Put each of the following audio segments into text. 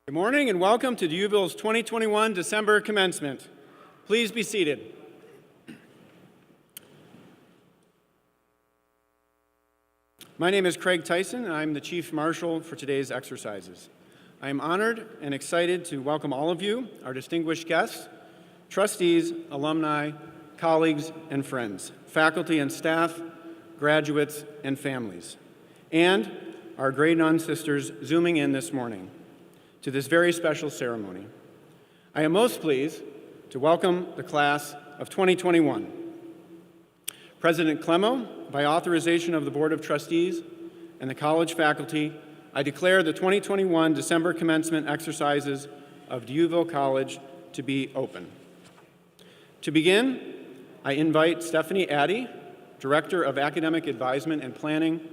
Good morning and welcome to Dyouville's 2021 December Commencement. Please be seated. My name is Craig Tyson and I'm the Chief Marshal for today's exercises. I am honored and excited to welcome all of you, our distinguished guests, trustees, alumni, colleagues, and friends, faculty and staff, graduates, and families, and our grade 9 sisters zooming in this morning to this very special ceremony. I am most pleased to welcome the class of 2021. President Clemo, by authorization of the Board of Trustees and the college faculty, I declare the 2021 December commencement exercises of Dyouville College to be open. To begin, I invite Stephanie Addy, Director of Academic Advisement and Planning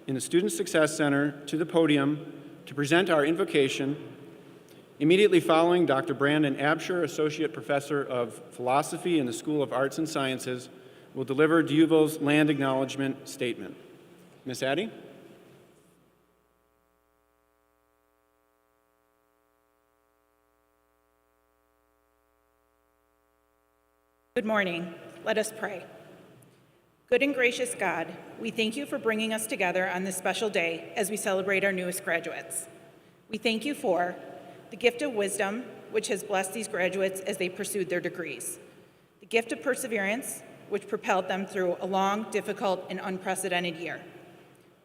in the Student Success Center, to the podium to present our invocation. Immediately following, Dr. Brandon Absher, Associate Professor of Philosophy in the School of Arts and Sciences, will deliver Dyouville's land acknowledgement statement. Ms. Addy? Good morning. Let us pray. Good and gracious God, we thank you for bringing us together on this special day as we celebrate our newest graduates. We thank you for the gift of wisdom, which has blessed these graduates as they pursued their degrees, the gift of perseverance, which propelled them through a long, difficult, and unprecedented year,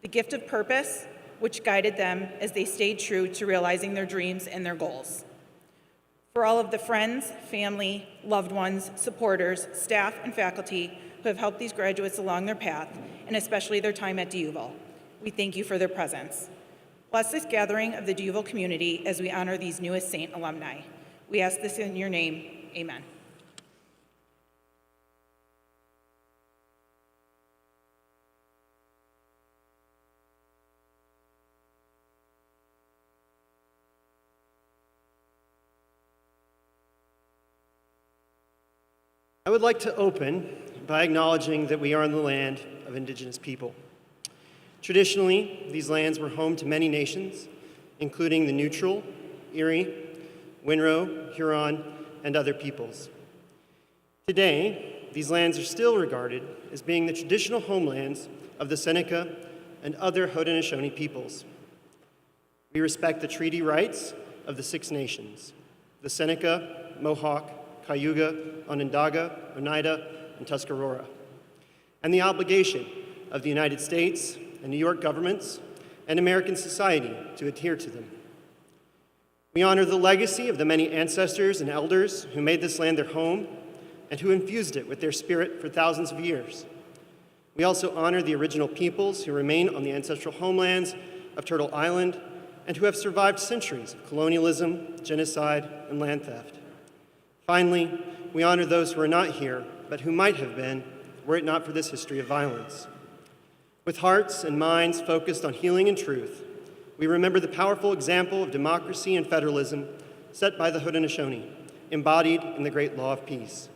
the gift of purpose, which guided them as they stayed true to realizing their dreams and their goals. For all of the friends, family, loved ones, supporters, staff, and faculty who have helped these graduates along their path, and especially their time at Dyouville, we thank you for their presence. Bless this gathering of the Dyouville community as we honor these newest Saint alumni. We ask this in your name, amen. I would like to open by acknowledging that we are in the land of Indigenous people. Traditionally, these lands were home to many nations, including the Neutral, Erie, Winrow, Huron, and other peoples. Today, these lands are still regarded as being the traditional homelands of the Seneca and other Haudenosaunee peoples. We respect the treaty rights of the 6 nations, the Seneca, Mohawk, Cayuga, Onondaga, Oneida, and Tuscarora, and the obligation of the United States and New York governments and American society to adhere to them. We honor the legacy of the many ancestors and elders who made this land their home and who infused it with their spirit for thousands of years. We also honor the original peoples who remain on the ancestral homelands of Turtle Island and who have survived centuries of colonialism, genocide, and land theft. Finally, we honor those who are not here, but who might have been, were it not for this history of violence. With hearts and minds focused on healing and truth, we remember the powerful example of democracy and federalism set by the Haudenosaunee, embodied in the great law of peace.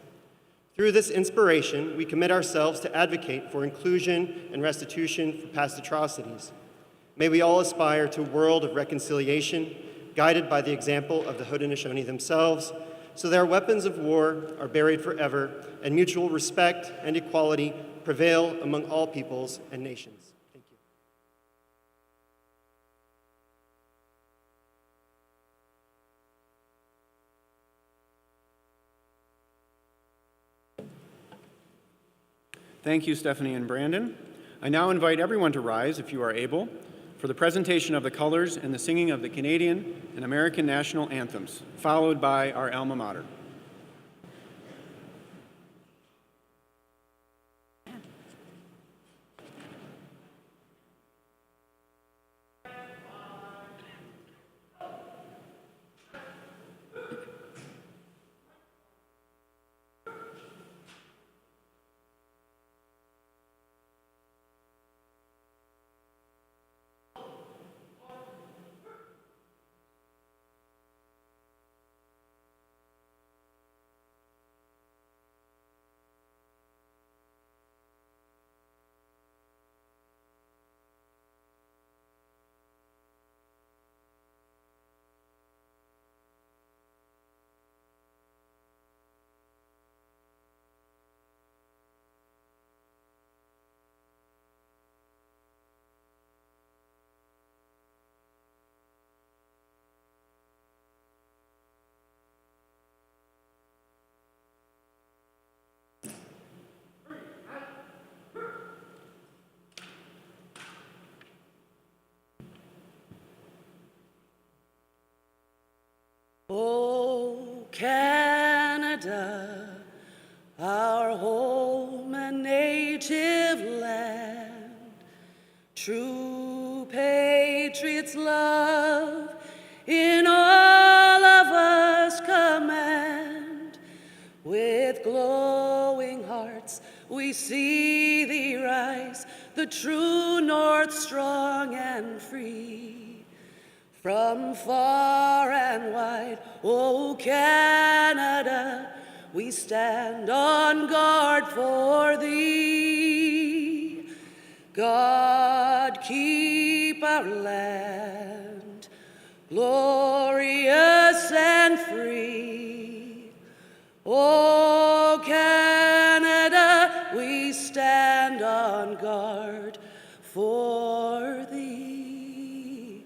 Through this inspiration, we commit ourselves to advocate for inclusion and restitution for past atrocities. May we all aspire to a world of reconciliation, guided by the example of the Haudenosaunee themselves, so their weapons of war are buried forever, and mutual respect and equality prevail among all peoples and nations. Thank you. Thank you, Stephanie and Brandon. I now invite everyone to rise, if you are able, for the presentation of the colors and the singing of the Canadian and American national anthems, followed by our alma mater. Canada, our home and native land, true patriots love in all of us command. With glowing hearts we see thee rise, the true north strong and free. From far and wide, O Canada, we stand on guard for thee. God keep our land glorious and free. O Canada, we stand on guard for thee.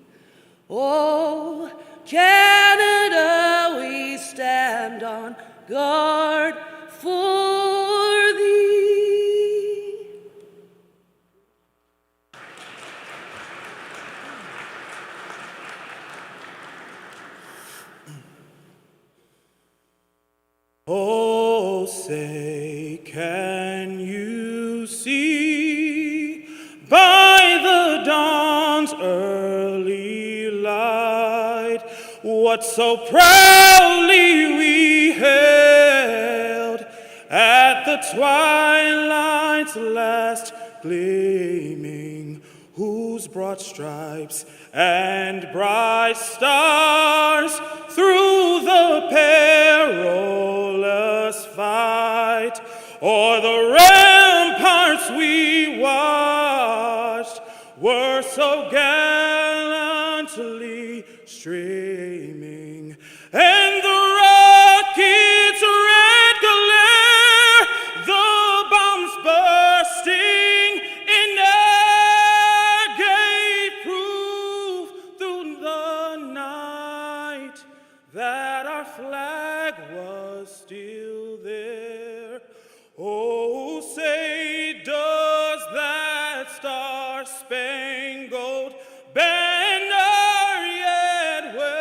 Oh, Canada, we stand on guard for thee. Oh, say, can you see by the dawn's early light what so proudly we hailed at the twilight's last gleaming, whose broad stripes and bright stars through the perilous fight o'er the ramparts we watched were so gallantly streaming, and the rocket's red glare, the bombs bursting in air, gave proof through the night that our flag was still there. Oh, say, does that star-spangled banner yet wave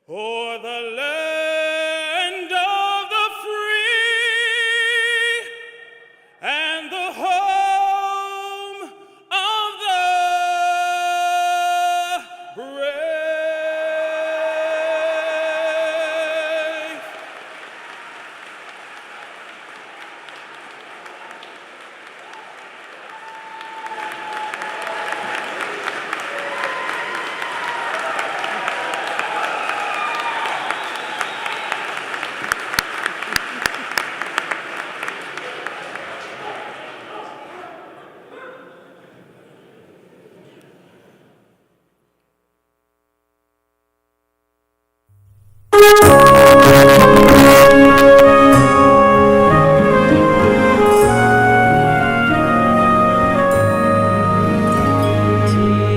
o'er the land of the free and the home of the brave?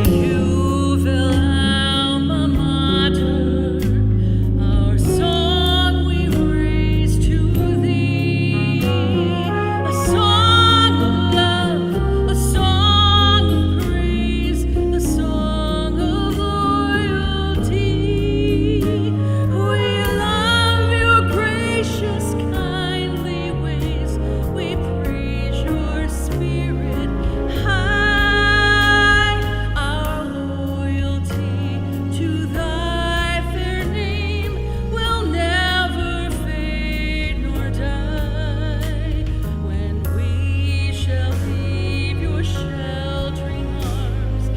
Dyouville alma mater, our song we raise to thee, a song of love, a song of praise, a song of loyalty. We love your gracious, kindly ways. We praise your spirit high. Our loyalty to thy fair name will never fade nor die. When we shall leave your sheltering arms,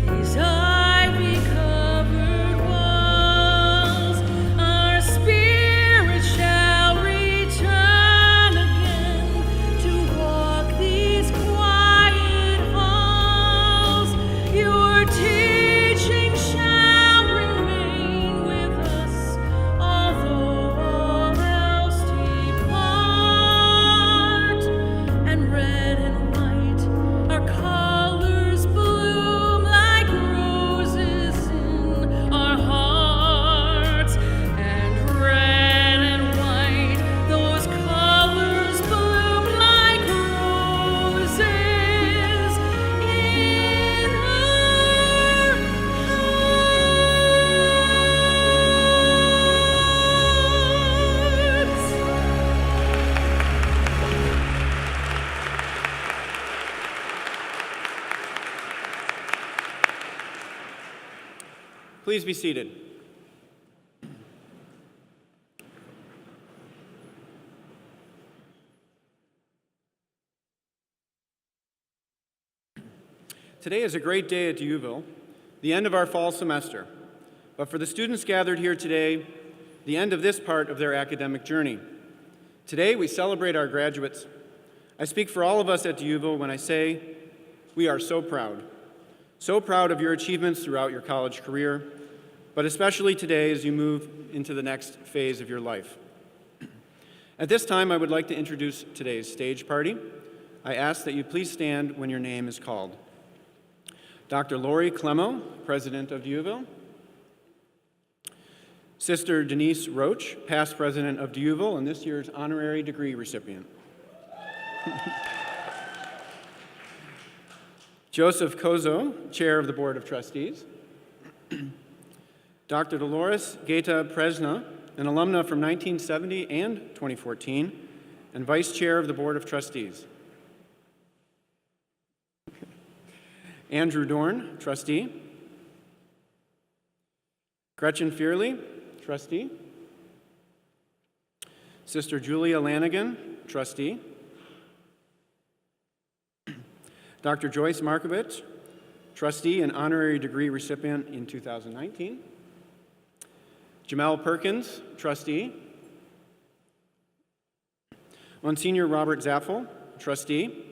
these ivy-covered walls, our spirit shall return again to walk these quiet halls. Your teaching shall remain with us, although all else depart. And red and white, our colors bloom like roses in our hearts. And red and white, those colors bloom like roses in our hearts. Please be seated. Today is a great day at Dyouville, the end of our fall semester. But for the students gathered here today, the end of this part of their academic journey. Today, we celebrate our graduates. I speak for all of us at Dyouville when I say we are so proud of your achievements throughout your college career, but especially today as you move into the next phase of your life. At this time, I would like to introduce today's stage party. I ask that you please stand when your name is called. Dr. Lori Clemo, President of Dyouville. Sister Denise Roach, past president of Dyouville and this year's honorary degree recipient. Joseph Kozo, chair of the Board of Trustees. Dr. Dolores Gaeta Presna, an alumna from 1970 and 2014, and vice chair of the Board of Trustees. Andrew Dorn, trustee. Gretchen Fearley, trustee. Sister Julia Lanigan, trustee. Dr. Joyce Markovich, trustee and honorary degree recipient in 2019. Jamel Perkins, trustee. Monsignor Robert Zaffel, trustee.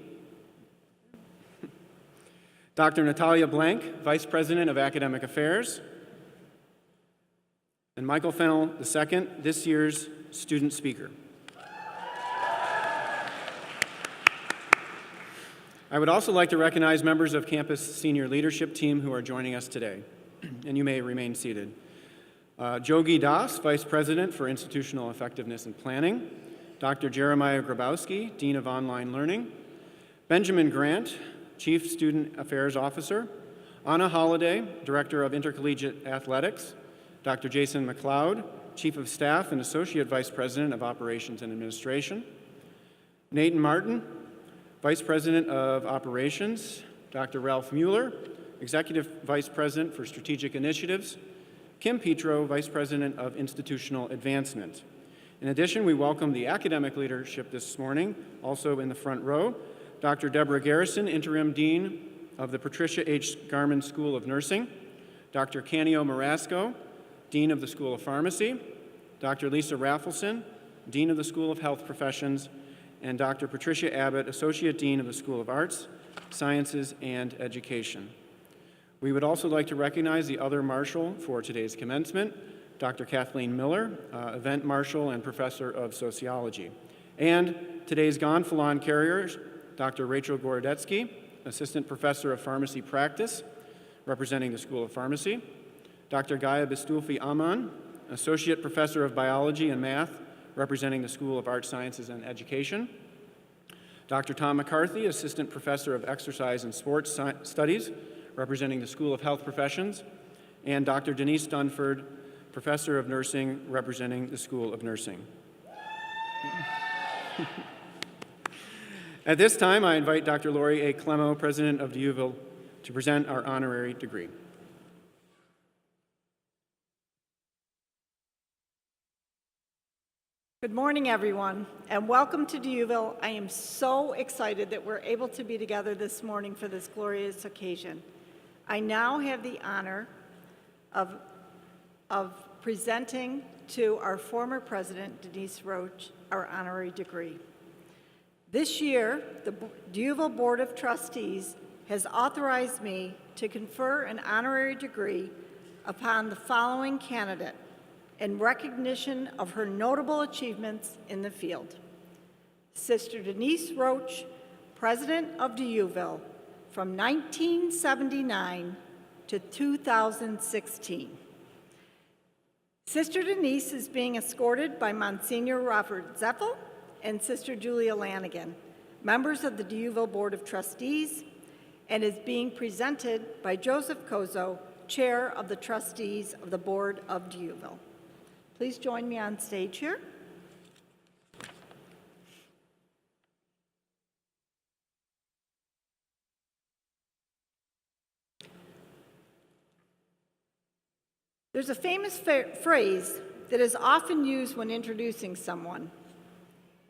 Dr. Natalia Blank, vice president of academic affairs. And Michael Fennell II, this year's student speaker. I would also like to recognize members of campus senior leadership team who are joining us today, and you may remain seated. Jogi Das, Vice President for Institutional Effectiveness and Planning. Dr. Jeremiah Grabowski, Dean of Online Learning. Benjamin Grant, Chief Student Affairs Officer. Anna Holliday, Director of Intercollegiate Athletics. Dr. Jason McLeod, Chief of Staff and Associate Vice President of Operations and Administration. Nathan Martin, Vice President of Operations. Dr. Ralph Mueller, Executive Vice President for Strategic Initiatives. Kim Petro, Vice President of Institutional Advancement. In addition, we welcome the academic leadership this morning, also in the front row. Dr. Deborah Garrison, Interim Dean of the Patricia H. Garman School of Nursing. Dr. Canio Marasco, Dean of the School of Pharmacy. Dr. Lisa Raffleson, Dean of the School of Health Professions. And Dr. Patricia Abbott, Associate Dean of the School of Arts, Sciences, and Education. We would also like to recognize the other marshal for today's commencement, Dr. Kathleen Miller, Event Marshal and Professor of Sociology. And today's Gonfalon carriers, Dr. Rachel Gorodetsky, Assistant Professor of Pharmacy Practice, representing the School of Pharmacy. Dr. Gaia Bistulfi Aman, Associate Professor of Biology and Math, representing the School of Arts, Sciences, and Education. Dr. Tom McCarthy, Assistant Professor of Exercise and Sports Studies, representing the School of Health Professions. And Dr. Denise Dunford, Professor of Nursing, representing the School of Nursing. At this time, I invite Dr. Lori A. Clemo, President of Dyouville, to present our honorary degree. Good morning, everyone, and welcome to Dyouville. I am so excited that we're able to be together this morning for this glorious occasion. I now have the honor of presenting to our former president, Denise Roach, our honorary degree. This year, the Dyouville Board of Trustees has authorized me to confer an honorary degree upon the following candidate in recognition of her notable achievements in the field. Sister Denise Roach, President of Dyouville, from 1979 to 2016. Sister Denise is being escorted by Monsignor Robert Zaffel and Sister Julia Lanigan, members of the Dyouville Board of Trustees, and is being presented by Joseph Kozo, Chair of the Trustees of the Board of Dyouville. Please join me on stage here. There's a famous phrase that is often used when introducing someone,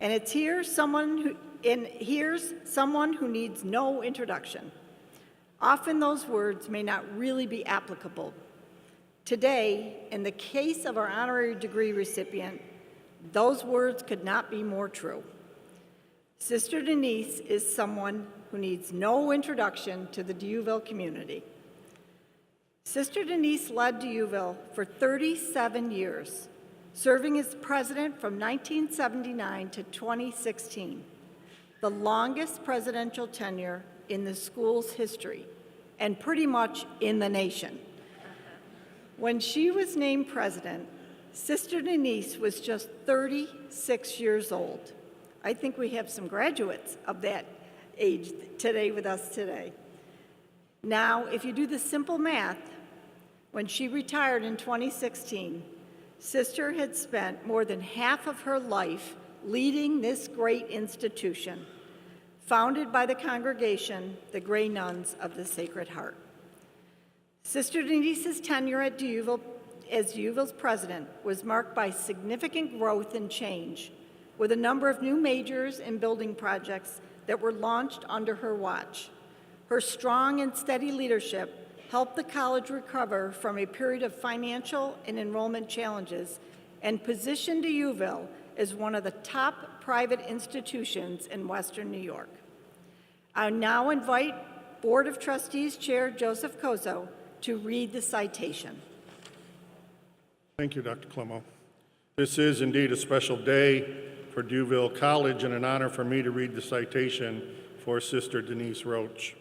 and it's here's someone who needs no introduction. Often those words may not really be applicable. Today, in the case of our honorary degree recipient, those words could not be more true. Sister Denise is someone who needs no introduction to the Dyouville community. Sister Denise led Dyouville for 37 years, serving as president from 1979 to 2016, the longest presidential tenure in the school's history, and pretty much in the nation. When she was named president, Sister Denise was just 36 years old. I think we have some graduates of that age today with us today. Now, if you do the simple math, when she retired in 2016, Sister had spent more than half of her life leading this great institution, founded by the congregation, the Grey Nuns of the Sacred Heart. Sister Denise's tenure at Dyouville as Dyouville's president was marked by significant growth and change, with a number of new majors and building projects that were launched under her watch. Her strong and steady leadership helped the college recover from a period of financial and enrollment challenges and positioned Dyouville as one of the top private institutions in Western New York. I now invite Board of Trustees Chair Joseph Kozo to read the citation. Thank you, Dr. Clemo. This is indeed a special day for Dyouville College and an honor for me to read the citation for Sister Denise Roach.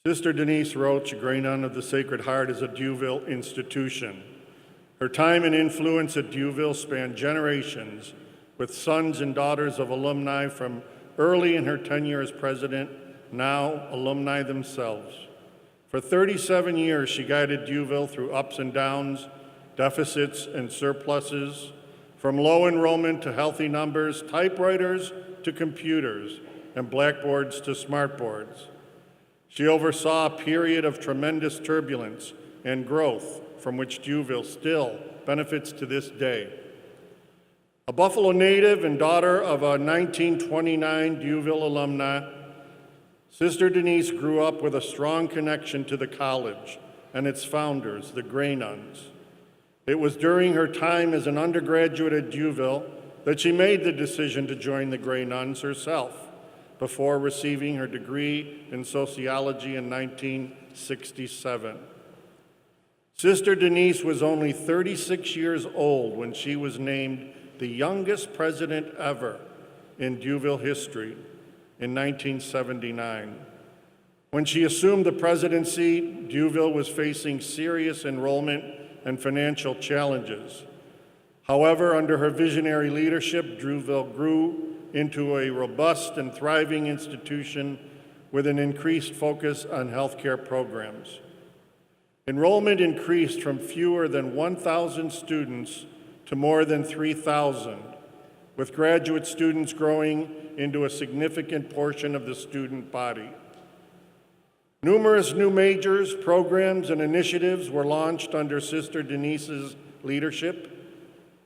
Sister Denise Roach, a Grey Nun of the Sacred Heart, is a Dyouville institution. Her time and influence at Dyouville spanned generations, with sons and daughters of alumni from early in her tenure as president, now alumni themselves. For 37 years, she guided Dyouville through ups and downs, deficits and surpluses, from low enrollment to healthy numbers, typewriters to computers, and blackboards to smartboards. She oversaw a period of tremendous turbulence and growth from which Dyouville still benefits to this day. A Buffalo native and daughter of a 1929 Dyouville alumna, Sister Denise grew up with a strong connection to the college and its founders, the Grey Nuns. It was during her time as an undergraduate at Dyouville that she made the decision to join the Grey Nuns herself before receiving her degree in sociology in 1967. Sister Denise was only 36 years old when she was named the youngest president ever in Dyouville history in 1979. When she assumed the presidency, Dyouville was facing serious enrollment and financial challenges. However, under her visionary leadership, Dyouville grew into a robust and thriving institution with an increased focus on healthcare programs. Enrollment increased from fewer than 1,000 students to more than 3,000, with graduate students growing into a significant portion of the student body. Numerous new majors, programs, and initiatives were launched under Sister Denise's leadership,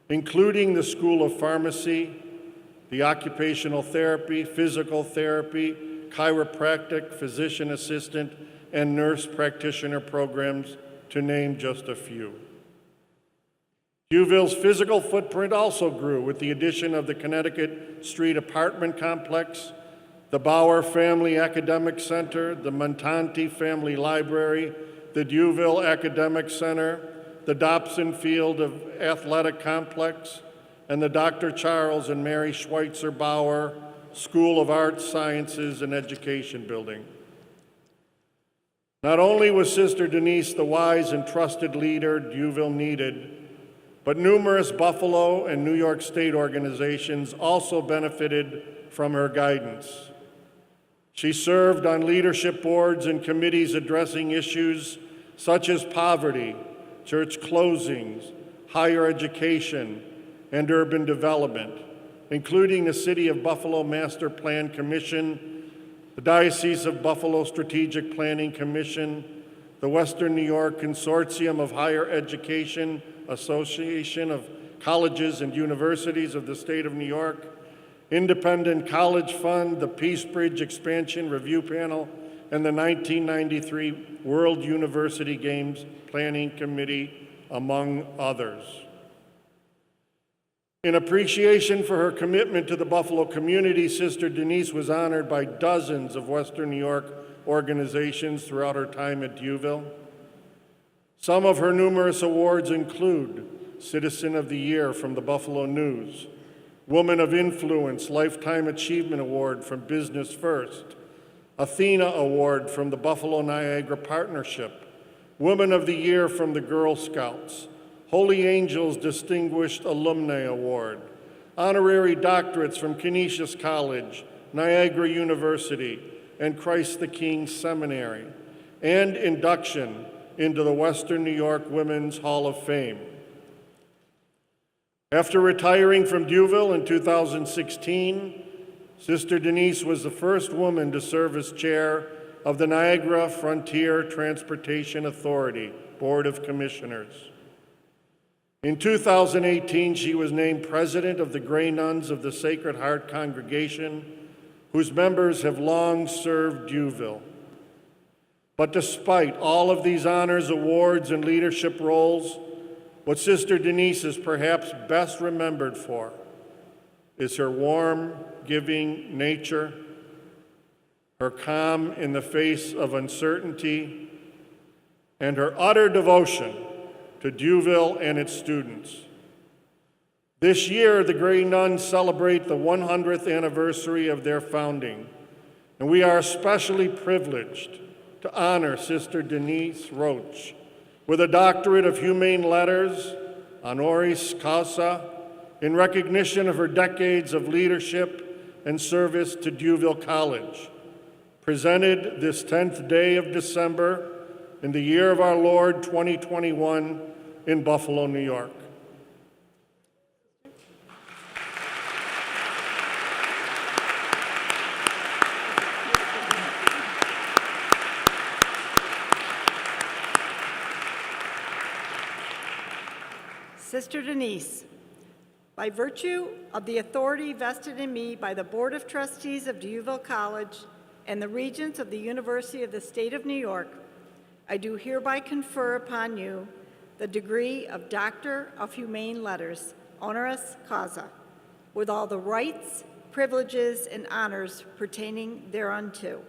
including the School of Pharmacy, the occupational therapy, physical therapy, chiropractic, physician assistant, and nurse practitioner programs, to name just a few. Dyouville's physical footprint also grew with the addition of the Connecticut Street apartment complex, the Bauer Family Academic Center, the Montanti Family Library, the Dyouville Academic Center, the Dobson Field of Athletic Complex, and the Dr. Charles and Mary Schweitzer Bauer School of Arts, Sciences, and Education building. Not only was Sister Denise the wise and trusted leader Dyouville needed, but numerous Buffalo and New York State organizations also benefited from her guidance. She served on leadership boards and committees addressing issues such as poverty, church closings, higher education, and urban development, including the City of Buffalo Master Plan Commission, the Diocese of Buffalo Strategic Planning Commission, the Western New York Consortium of Higher Education Association of Colleges and Universities of the State of New York, Independent College Fund, the Peace Bridge Expansion Review Panel, and the 1993 World University Games Planning Committee, among others. In appreciation for her commitment to the Buffalo community, Sister Denise was honored by dozens of Western New York organizations throughout her time at Dyouville. Some of her numerous awards include Citizen of the Year from the Buffalo News, Woman of Influence Lifetime Achievement Award from Business First, Athena Award from the Buffalo Niagara Partnership, Woman of the Year from the Girl Scouts, Holy Angels Distinguished Alumni Award, honorary doctorates from Canisius College, Niagara University, and Christ the King Seminary, and induction into the Western New York Women's Hall of Fame. After retiring from Dyouville in 2016, Sister Denise was the first woman to serve as chair of the Niagara Frontier Transportation Authority Board of Commissioners. In 2018, she was named president of the Grey Nuns of the Sacred Heart Congregation, whose members have long served Dyouville. But despite all of these honors, awards, and leadership roles, what Sister Denise is perhaps best remembered for is her warm, giving nature, her calm in the face of uncertainty, and her utter devotion to Dyouville and its students. This year, the Grey Nuns celebrate the 100th anniversary of their founding, and we are especially privileged to honor Sister Denise Roach with a Doctorate of Humane Letters, honoris causa, in recognition of her decades of leadership and service to Dyouville College, presented this 10th day of December in the year of our Lord 2021 in Buffalo, New York. Sister Denise, by virtue of the authority vested in me by the Board of Trustees of Dyouville College and the Regents of the University of the State of New York, I do hereby confer upon you the degree of Doctor of Humane Letters, honoris causa, with all the rights, privileges, and honors pertaining thereunto.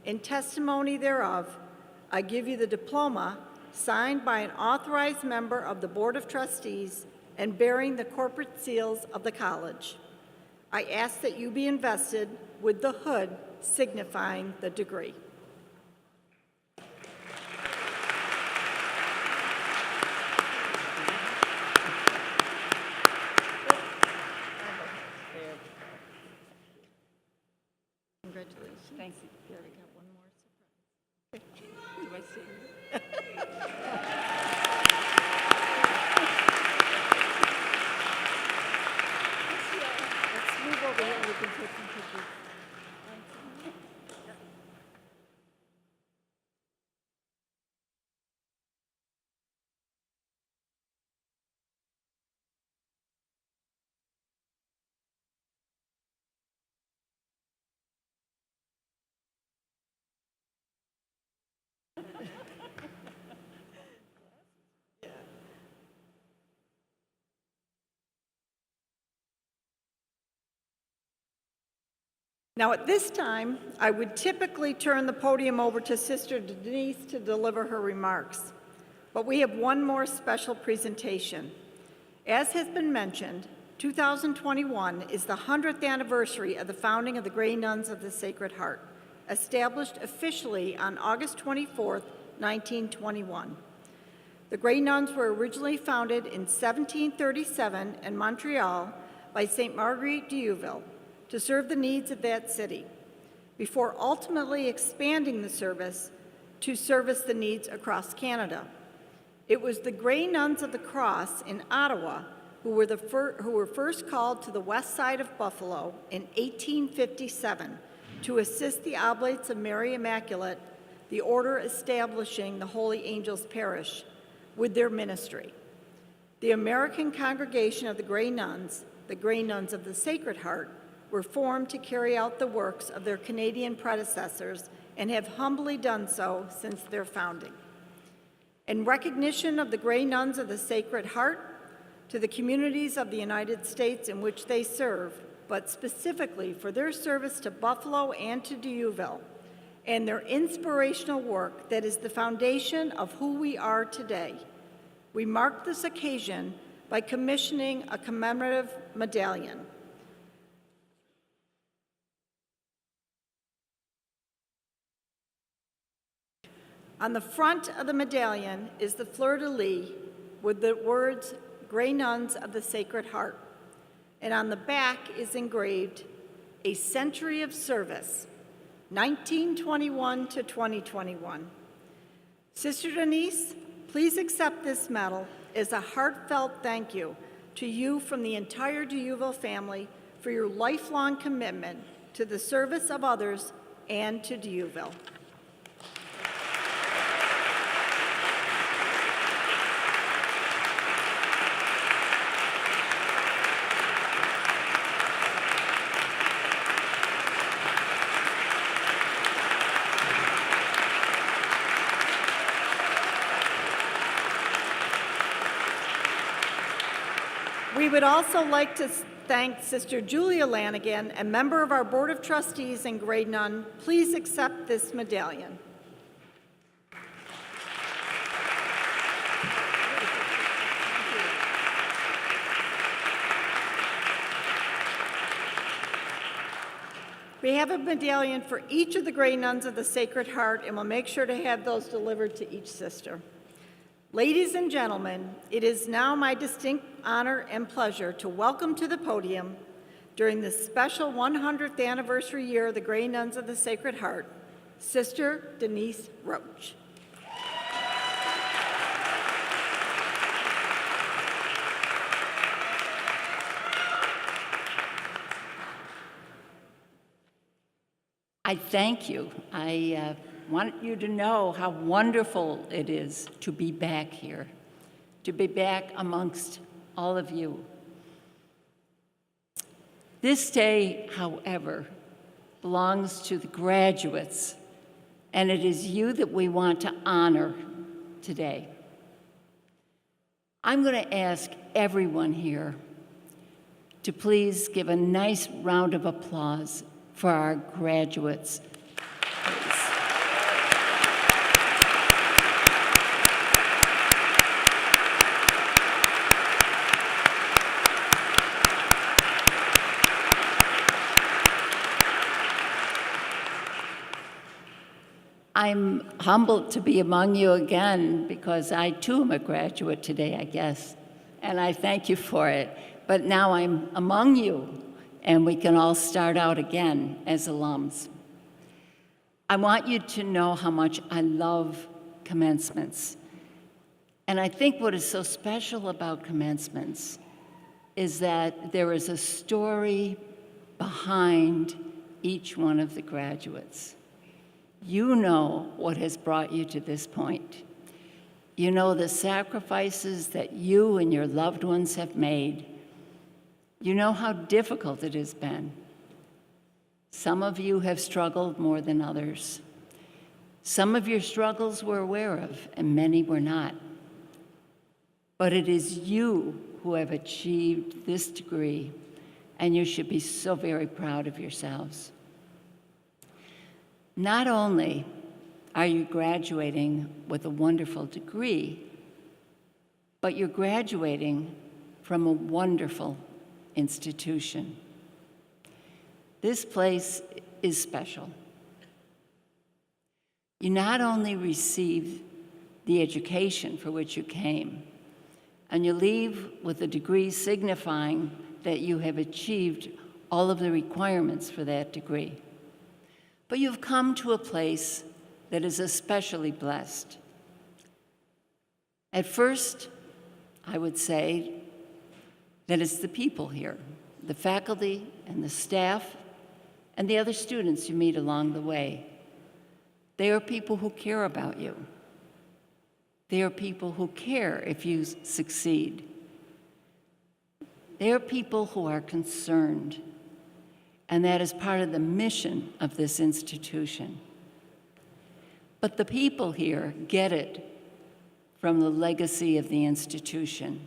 In testimony thereof, I give you the diploma signed by an authorized member of the Board of Trustees and bearing the corporate seals of the college. I ask that you be invested with the hood signifying the degree. Congratulations. Thank you. Here, I got one more surprise. Do I see you? Let's move over here. We can take some pictures. Now, at this time, I would typically turn the podium over to Sister Denise to deliver her remarks, but we have one more special presentation. As has been mentioned, 2021 is the 100th anniversary of the founding of the Grey Nuns of the Sacred Heart, established officially on August 24th, 1921. The Grey Nuns were originally founded in 1737 in Montreal by St. Marguerite Dyouville to serve the needs of that city, before ultimately expanding the service to service the needs across Canada. It was the Grey Nuns of the Cross in Ottawa who were first called to the west side of Buffalo in 1857 to assist the Oblates of Mary Immaculate the order establishing the Holy Angels Parish, with their ministry. The American Congregation of the Grey Nuns of the Sacred Heart, were formed to carry out the works of their Canadian predecessors and have humbly done so since their founding. In recognition of the Grey Nuns of the Sacred Heart, to the communities of the United States in which they serve, but specifically for their service to Buffalo and to Dyouville, and their inspirational work that is the foundation of who we are today, we mark this occasion by commissioning a commemorative medallion. On the front of the medallion is the fleur-de-lis with the words, Grey Nuns of the Sacred Heart. And on the back is engraved, A Century of Service, 1921 to 2021. Sister Denise, please accept this medal as a heartfelt thank you to you from the entire Dyouville family for your lifelong commitment to the service of others and to Dyouville. We would also like to thank Sister Julia Lanigan, a member of our Board of Trustees and Grey Nun. Please accept this medallion. We have a medallion for each of the Grey Nuns of the Sacred Heart, and we'll make sure to have those delivered to each sister. Ladies and gentlemen, it is now my distinct honor and pleasure to welcome to the podium, during this special 100th anniversary year of the Grey Nuns of the Sacred Heart, Sister Denise Roach. I thank you. I want you to know how wonderful it is to be back here, to be back amongst all of you. This day, however, belongs to the graduates, and it is you that we want to honor today. I'm going to ask everyone here to please give a nice round of applause for our graduates. I'm humbled to be among you again because I too am a graduate today, I guess, and I thank you for it. But now I'm among you, and we can all start out again as alums. I want you to know how much I love commencements. And I think what is so special about commencements is that there is a story behind each one of the graduates. You know what has brought you to this point. You know the sacrifices that you and your loved ones have made. You know how difficult it has been. Some of you have struggled more than others. Some of your struggles we're aware of, and many were not. But it is you who have achieved this degree, and you should be so very proud of yourselves. Not only are you graduating with a wonderful degree, but you're graduating from a wonderful institution. This place is special. You not only receive the education for which you came, and you leave with a degree signifying that you have achieved all of the requirements for that degree, but you've come to a place that is especially blessed. At first, I would say that it's the people here, the faculty and the staff and the other students you meet along the way. They are people who care about you. They are people who care if you succeed. They are people who are concerned, and that is part of the mission of this institution. But the people here get it from the legacy of the institution.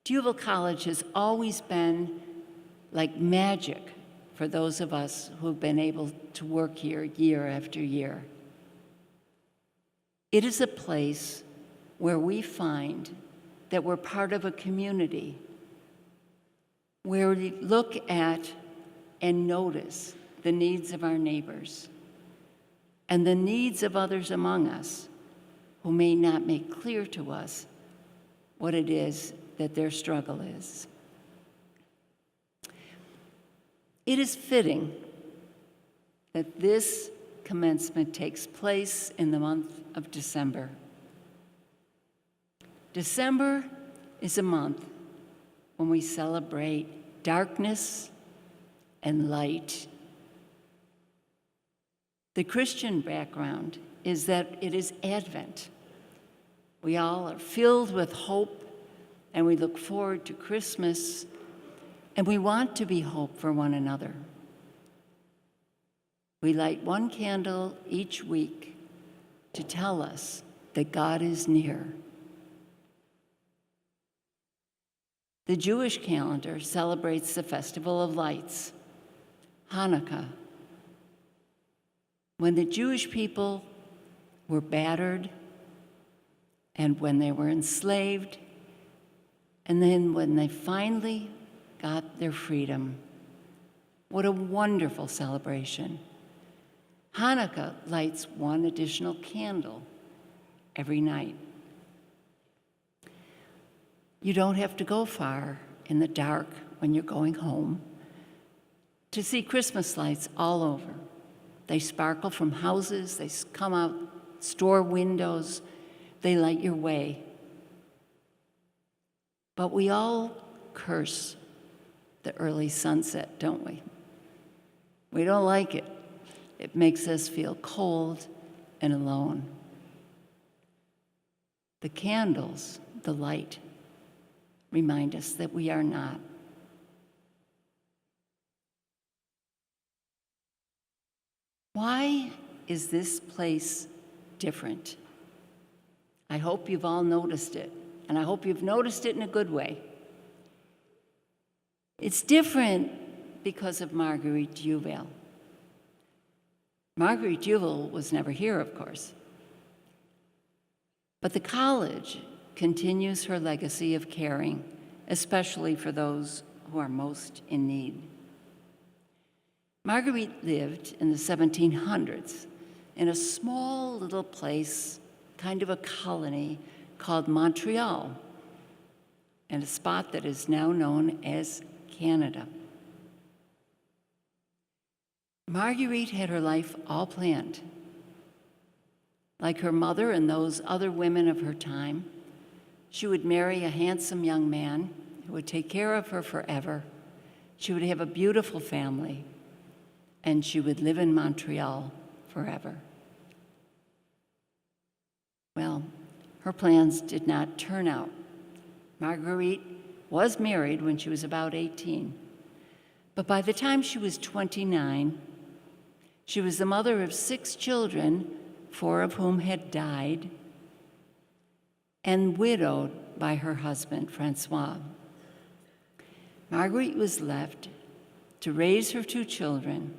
Dyouville College has always been like magic for those of us who've been able to work here year after year. It is a place where we find that we're part of a community, where we look at and notice the needs of our neighbors and the needs of others among us who may not make clear to us what it is that their struggle is. It is fitting that this commencement takes place in the month of December. December is a month when we celebrate darkness and light. The Christian background is that it is Advent. We all are filled with hope, and we look forward to Christmas, and we want to be hope for one another. We light one candle each week to tell us that God is near. The Jewish calendar celebrates the Festival of Lights, Hanukkah, when the Jewish people were battered and when they were enslaved, and then when they finally got their freedom. What a wonderful celebration. Hanukkah lights one additional candle every night. You don't have to go far in the dark when you're going home to see Christmas lights all over. They sparkle from houses, they come out store windows, they light your way. But we all curse the early sunset, don't we? We don't like it. It makes us feel cold and alone. The candles, the light, remind us that we are not. Why is this place different? I hope you've all noticed it, and I hope you've noticed it in a good way. It's different because of Marguerite Dyouville. Marguerite Dyouville was never here, of course. But the college continues her legacy of caring, especially for those who are most in need. Marguerite lived in the 1700s in a small little place, kind of a colony, called Montreal, and a spot that is now known as Canada. Marguerite had her life all planned. Like her mother and those other women of her time, she would marry a handsome young man who would take care of her forever. She would have a beautiful family, and she would live in Montreal forever. Well, her plans did not turn out. Marguerite was married when she was about 18, but by the time she was 29, she was the mother of 6 children, 4 of whom had died, and widowed by her husband, Francois. Marguerite was left to raise her 2 children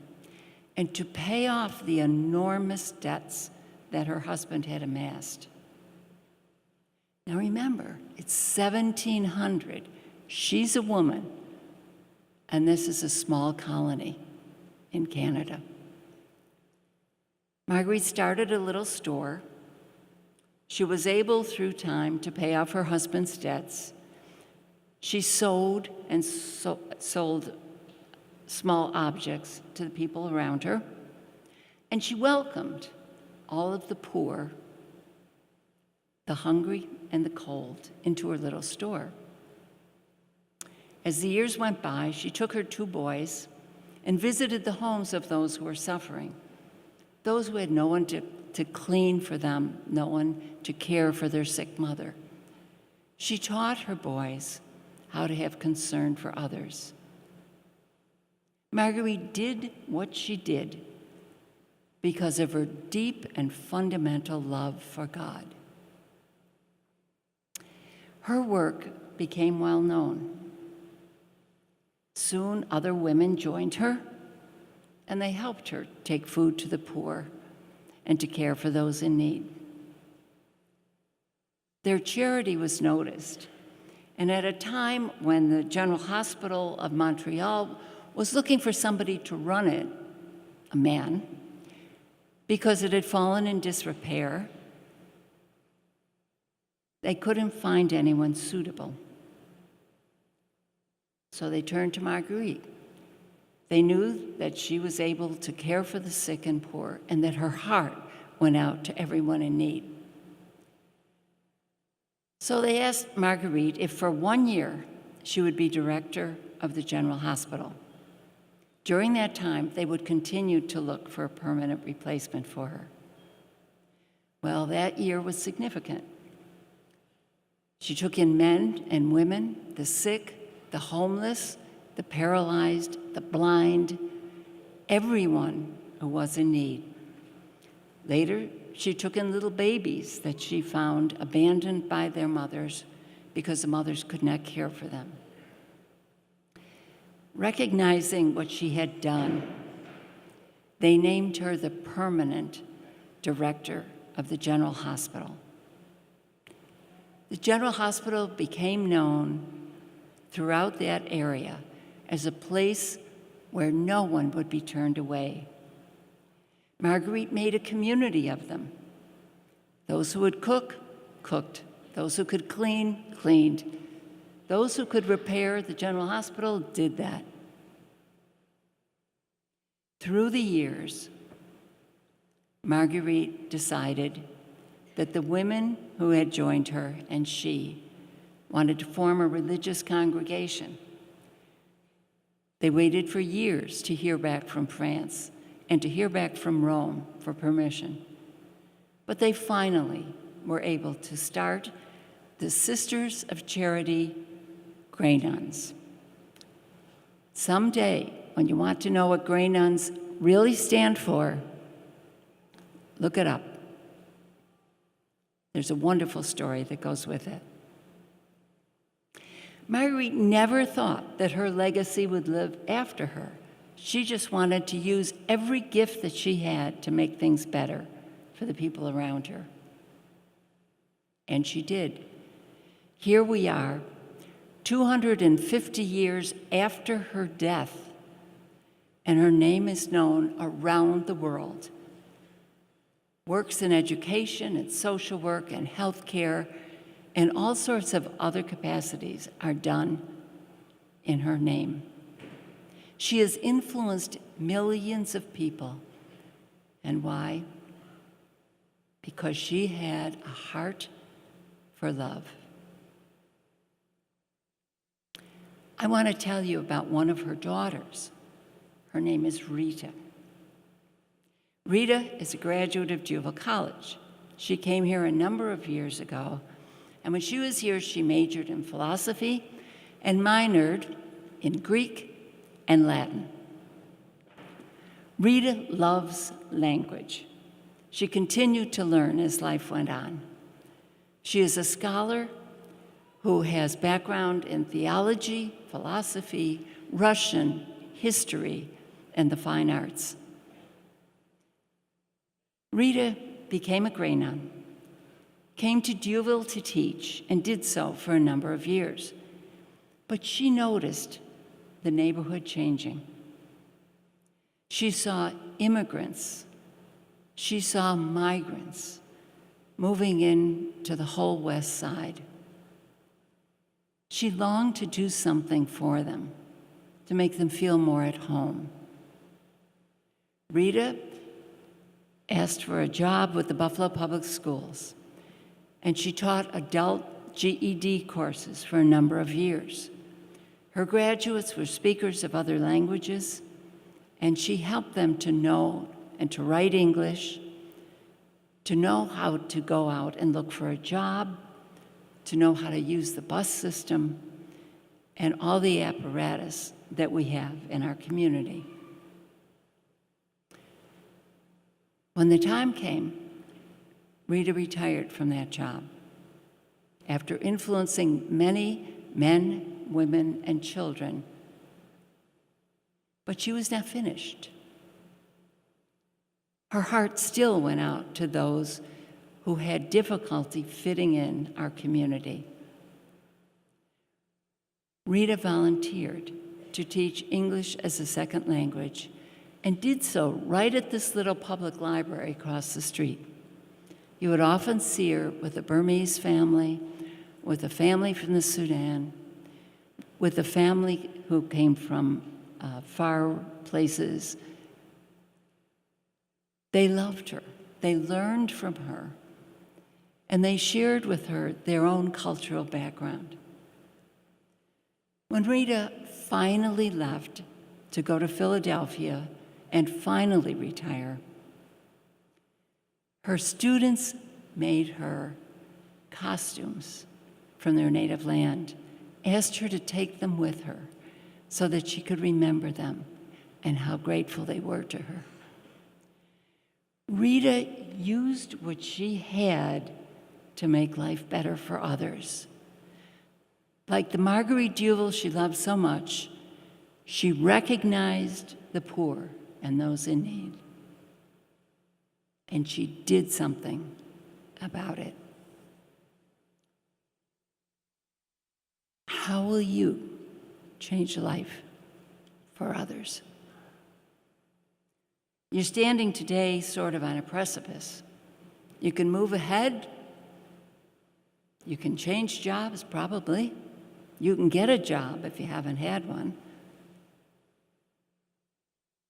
and to pay off the enormous debts that her husband had amassed. Now remember, it's 1700. She's a woman, and this is a small colony in Canada. Marguerite started a little store. She was able, through time, to pay off her husband's debts. She sewed and sold small objects to the people around her, and she welcomed all of the poor, the hungry, and the cold into her little store. As the years went by, she took her 2 boys and visited the homes of those who were suffering. those who had no one to clean for them, no one to care for their sick mother. She taught her boys how to have concern for others. Marguerite did what she did because of her deep and fundamental love for God. Her work became well known. Soon other women joined her, and they helped her take food to the poor and to care for those in need. Their charity was noticed, and at a time when the General Hospital of Montreal was looking for somebody to run it, a man, because it had fallen in disrepair, they couldn't find anyone suitable. So they turned to Marguerite. They knew that she was able to care for the sick and poor, and that her heart went out to everyone in need. So they asked Marguerite if for 1 year she would be director of the General Hospital. During that time, they would continue to look for a permanent replacement for her. Well, that year was significant. She took in men and women, the sick, the homeless, the paralyzed, the blind, everyone who was in need. Later, she took in little babies that she found abandoned by their mothers because the mothers could not care for them. Recognizing what she had done, they named her the permanent director of the General Hospital. The General Hospital became known throughout that area as a place where no one would be turned away. Marguerite made a community of them. Those who would cook, cooked. Those who could clean, cleaned. Those who could repair the General Hospital did that. Through the years, Marguerite decided that the women who had joined her and she wanted to form a religious congregation. They waited for years to hear back from France and to hear back from Rome for permission. But they finally were able to start the Sisters of Charity Grey Nuns. Someday, when you want to know what Grey Nuns really stand for, look it up. There's a wonderful story that goes with it. Marguerite never thought that her legacy would live after her. She just wanted to use every gift that she had to make things better for the people around her. And she did. Here we are, 250 years after her death, and her name is known around the world. Works in education and social work and healthcare and all sorts of other capacities are done in her name. She has influenced millions of people. And why? Because she had a heart for love. I want to tell you about one of her daughters. Her name is Rita. Rita is a graduate of Dyouville College. She came here a number of years ago, and when she was here, she majored in philosophy and minored in Greek and Latin. Rita loves language. She continued to learn as life went on. She is a scholar who has background in theology, philosophy, Russian, history, and the fine arts. Rita became a Grey Nun, came to Dyouville to teach, and did so for a number of years. But she noticed the neighborhood changing. She saw immigrants, she saw migrants moving into the whole West Side. She longed to do something for them, to make them feel more at home. Rita asked for a job with the Buffalo Public Schools, and she taught adult GED courses for a number of years. Her graduates were speakers of other languages, and she helped them to know and to write English, to know how to go out and look for a job, to know how to use the bus system, and all the apparatus that we have in our community. When the time came, Rita retired from that job after influencing many men, women, and children. But she was not finished. Her heart still went out to those who had difficulty fitting in our community. Rita volunteered to teach English as a second language and did so right at this little public library across the street. You would often see her with a Burmese family, with a family from the Sudan, with a family who came from far places. They loved her. They learned from her. And they shared with her their own cultural background. When Rita finally left to go to Philadelphia and finally retire, her students made her costumes from their native land, asked her to take them with her so that she could remember them and how grateful they were to her. Rita used what she had to make life better for others. Like the Marguerite Dyouville she loved so much, she recognized the poor and those in need. And she did something about it. How will you change life for others? You're standing today sort of on a precipice. You can move ahead. You can change jobs, probably. You can get a job if you haven't had one.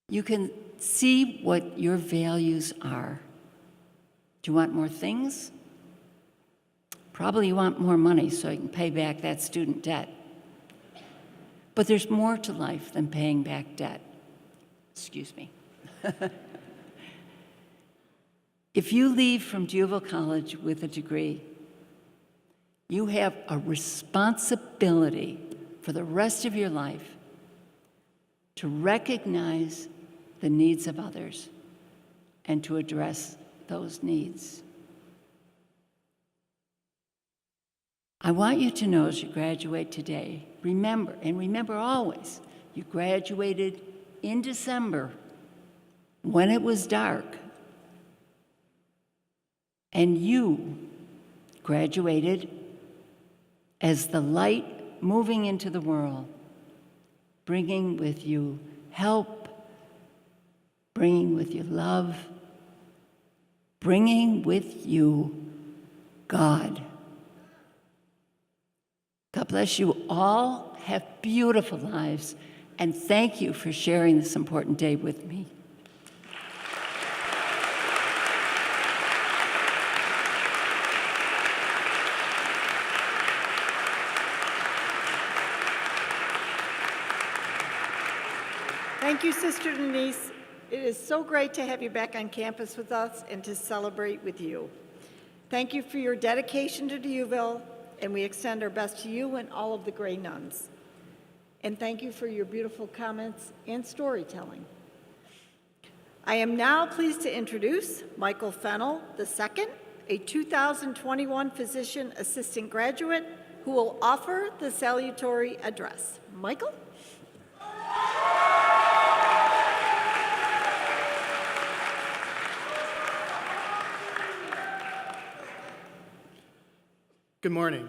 You can see what your values are. Do you want more things? Probably you want more money so you can pay back that student debt. But there's more to life than paying back debt. Excuse me. If you leave from Dyouville College with a degree, you have a responsibility for the rest of your life to recognize the needs of others and to address those needs. I want you to know as you graduate today, remember, and remember always, you graduated in December when it was dark, and you graduated as the light moving into the world, bringing with you help, bringing with you love, bringing with you God. God bless you all. Have beautiful lives, and thank you for sharing this important day with me. Thank you, Sister Denise. It is so great to have you back on campus with us and to celebrate with you. Thank you for your dedication to Dyouville, and we extend our best to you and all of the Gray Nuns. And thank you for your beautiful comments and storytelling. I am now pleased to introduce Michael Fennell II, a 2021 Physician Assistant graduate who will offer the salutatory address. Michael? Good morning,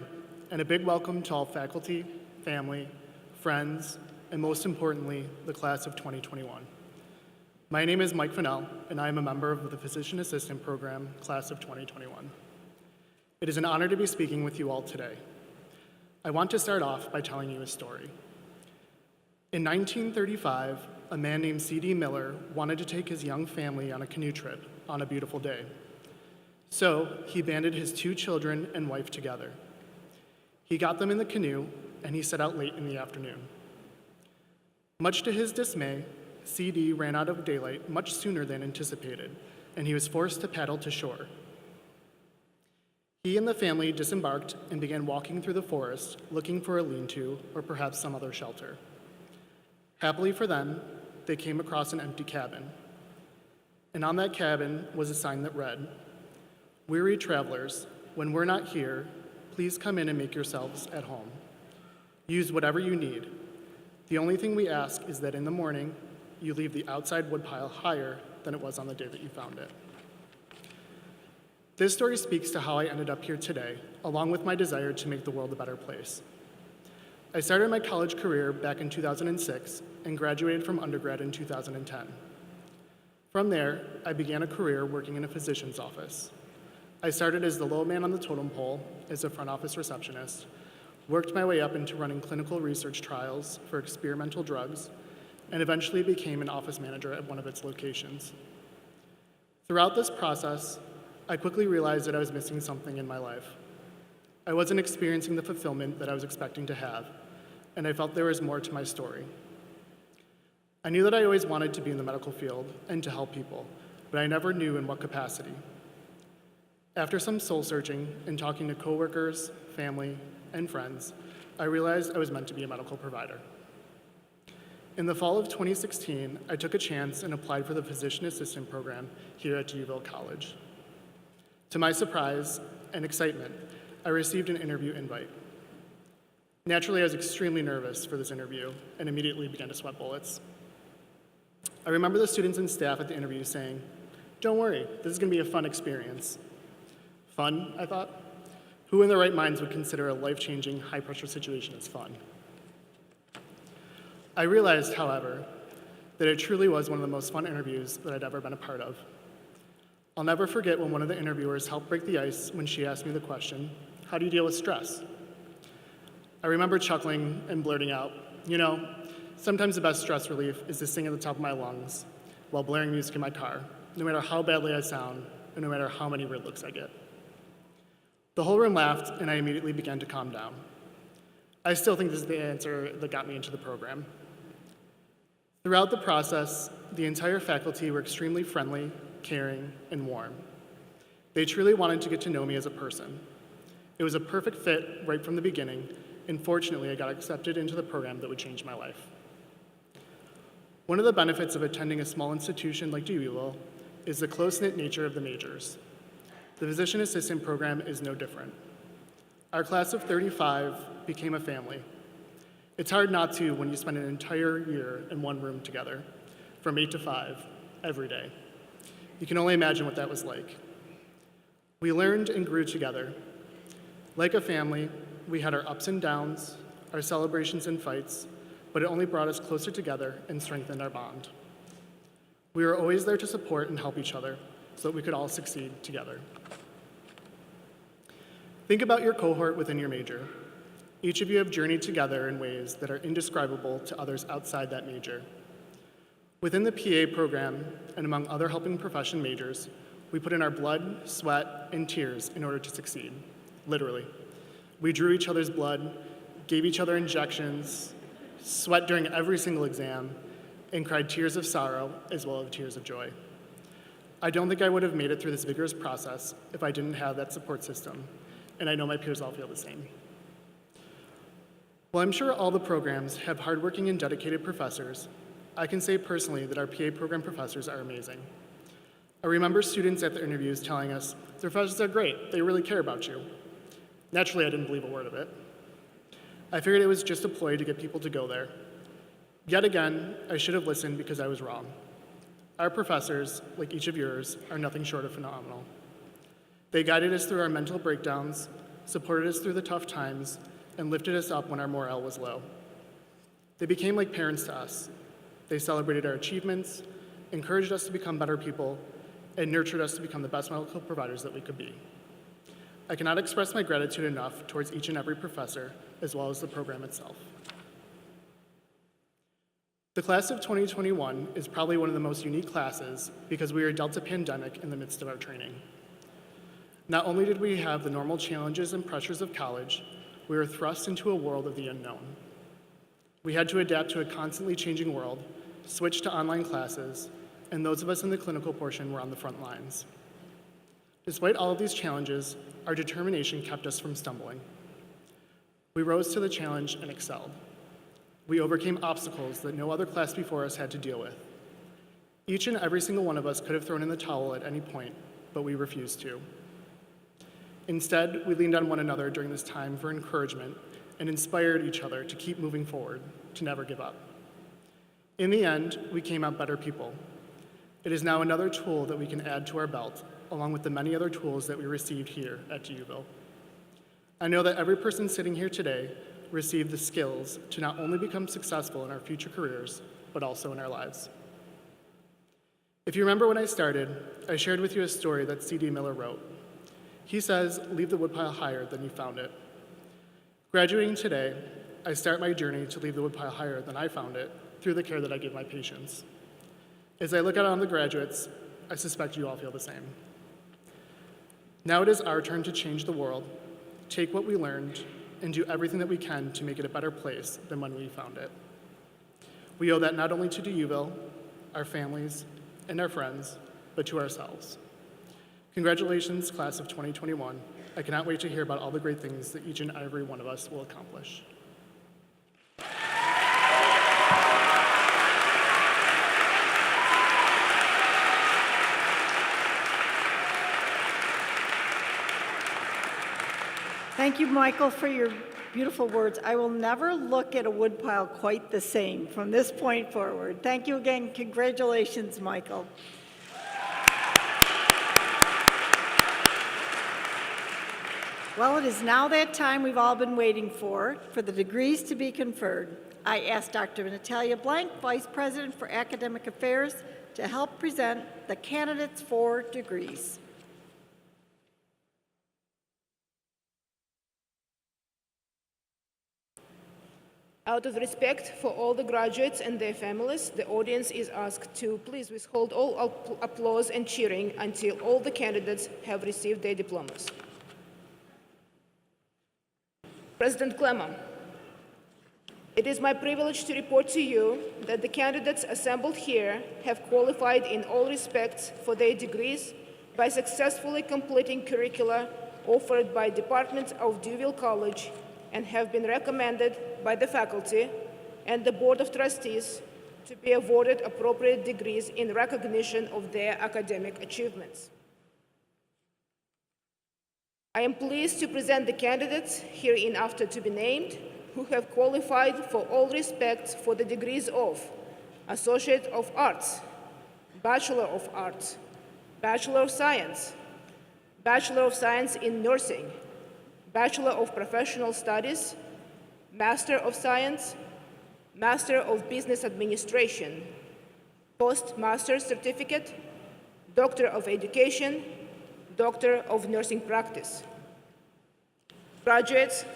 and a big welcome to all faculty, family, friends, and most importantly, the class of 2021. My name is Mike Fennell, and I am a member of the Physician Assistant Program, class of 2021. It is an honor to be speaking with you all today. I want to start off by telling you a story. In 1935, a man named C.D. Miller wanted to take his young family on a canoe trip on a beautiful day. So he banded his 2 children and wife together. He got them in the canoe, and he set out late in the afternoon. Much to his dismay, CD ran out of daylight much sooner than anticipated, and he was forced to paddle to shore. He and the family disembarked and began walking through the forest, looking for a lean-to or perhaps some other shelter. Happily for them, they came across an empty cabin. And on that cabin was a sign that read, "Weary travelers, when we're not here, please come in and make yourselves at home. Use whatever you need. The only thing we ask is that in the morning, you leave the outside woodpile higher than it was on the day that you found it." This story speaks to how I ended up here today, along with my desire to make the world a better place. I started my college career back in 2006 and graduated from undergrad in 2010. From there, I began a career working in a physician's office. I started as the low man on the totem pole as a front office receptionist, worked my way up into running clinical research trials for experimental drugs, and eventually became an office manager at one of its locations. Throughout this process, I quickly realized that I was missing something in my life. I wasn't experiencing the fulfillment that I was expecting to have, and I felt there was more to my story. I knew that I always wanted to be in the medical field and to help people, but I never knew in what capacity. After some soul searching and talking to coworkers, family, and friends, I realized I was meant to be a medical provider. In the fall of 2016, I took a chance and applied for the physician assistant program here at Dyouville College. To my surprise and excitement, I received an interview invite. Naturally, I was extremely nervous for this interview and immediately began to sweat bullets. I remember the students and staff at the interview saying, "Don't worry, this is going to be a fun experience." Fun, I thought? Who in their right minds would consider a life-changing, high-pressure situation as fun? I realized, however, that it truly was one of the most fun interviews that I'd ever been a part of. I'll never forget when one of the interviewers helped break the ice when she asked me the question, "How do you deal with stress?" I remember chuckling and blurting out, sometimes the best stress relief is to sing at the top of my lungs while blaring music in my car, no matter how badly I sound and no matter how many weird looks I get." The whole room laughed, and I immediately began to calm down. I still think this is the answer that got me into the program. Throughout the process, the entire faculty were extremely friendly, caring, and warm. They truly wanted to get to know me as a person. It was a perfect fit right from the beginning, and fortunately, I got accepted into the program that would change my life. One of the benefits of attending a small institution like Dyouville is the close-knit nature of the majors. The physician assistant program is no different. Our class of 35 became a family. It's hard not to when you spend an entire year in one room together, from 8 to 5, every day. You can only imagine what that was like. We learned and grew together. Like a family, we had our ups and downs, our celebrations and fights, but it only brought us closer together and strengthened our bond. We were always there to support and help each other so that we could all succeed together. Think about your cohort within your major. Each of you have journeyed together in ways that are indescribable to others outside that major. Within the PA program, and among other helping profession majors, we put in our blood, sweat, and tears in order to succeed, literally. We drew each other's blood, gave each other injections, sweat during every single exam, and cried tears of sorrow as well as tears of joy. I don't think I would have made it through this vigorous process if I didn't have that support system, and I know my peers all feel the same. While I'm sure all the programs have hardworking and dedicated professors, I can say personally that our PA program professors are amazing. I remember students at the interviews telling us, "The professors are great, they really care about you." Naturally, I didn't believe a word of it. I figured it was just a ploy to get people to go there. Yet again, I should have listened because I was wrong. Our professors, like each of yours, are nothing short of phenomenal. They guided us through our mental breakdowns, supported us through the tough times, and lifted us up when our morale was low. They became like parents to us. They celebrated our achievements, encouraged us to become better people, and nurtured us to become the best medical providers that we could be. I cannot express my gratitude enough towards each and every professor, as well as the program itself. The class of 2021 is probably one of the most unique classes because we were dealt a pandemic in the midst of our training. Not only did we have the normal challenges and pressures of college, we were thrust into a world of the unknown. We had to adapt to a constantly changing world, switched to online classes, and those of us in the clinical portion were on the front lines. Despite all of these challenges, our determination kept us from stumbling. We rose to the challenge and excelled. We overcame obstacles that no other class before us had to deal with. Each and every single one of us could have thrown in the towel at any point, but we refused to. Instead, we leaned on one another during this time for encouragement and inspired each other to keep moving forward, to never give up. In the end, we came out better people. It is now another tool that we can add to our belt, along with the many other tools that we received here at Dyouville. I know that every person sitting here today received the skills to not only become successful in our future careers, but also in our lives. If you remember when I started, I shared with you a story that C.D. Miller wrote. He says, "Leave the woodpile higher than you found it." Graduating today, I start my journey to leave the woodpile higher than I found it through the care that I give my patients. As I look out on the graduates, I suspect you all feel the same. Now it is our turn to change the world, take what we learned, and do everything that we can to make it a better place than when we found it. We owe that not only to Dyouville, our families, and our friends, but to ourselves. Congratulations, class of 2021. I cannot wait to hear about all the great things that each and every one of us will accomplish. Thank you, Michael, for your beautiful words. I will never look at a woodpile quite the same from this point forward. Thank you again. Congratulations, Michael. Well, it is now that time we've all been waiting for the degrees to be conferred. I ask Dr. Natalia Blank, Vice President for Academic Affairs, to help present the candidates for degrees. Out of respect for all the graduates and their families, the audience is asked to please withhold all applause and cheering until all the candidates have received their diplomas. President Clement, it is my privilege to report to you that the candidates assembled here have qualified in all respects for their degrees by successfully completing curricula offered by departments of Dyouville College and have been recommended by the faculty and the Board of Trustees to be awarded appropriate degrees in recognition of their academic achievements. I am pleased to present the candidates hereinafter to be named who have qualified for all respects for the degrees of Associate of Arts, Bachelor of Arts, Bachelor of Science, Bachelor of Science in Nursing, Bachelor of Professional Studies, Master of Science, Master of Business Administration, Postmaster's Certificate, Doctor of Education, Doctor of Nursing Practice. Graduates,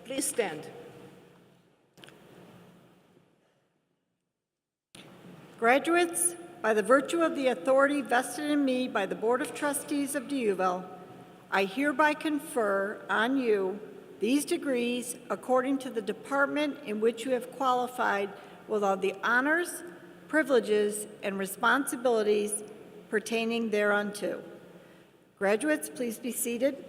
please stand. Graduates, by the virtue of the authority vested in me by the Board of Trustees of Dyouville, I hereby confer on you these degrees according to the department in which you have qualified with all the honors, privileges, and responsibilities pertaining thereunto. Graduates, please be seated.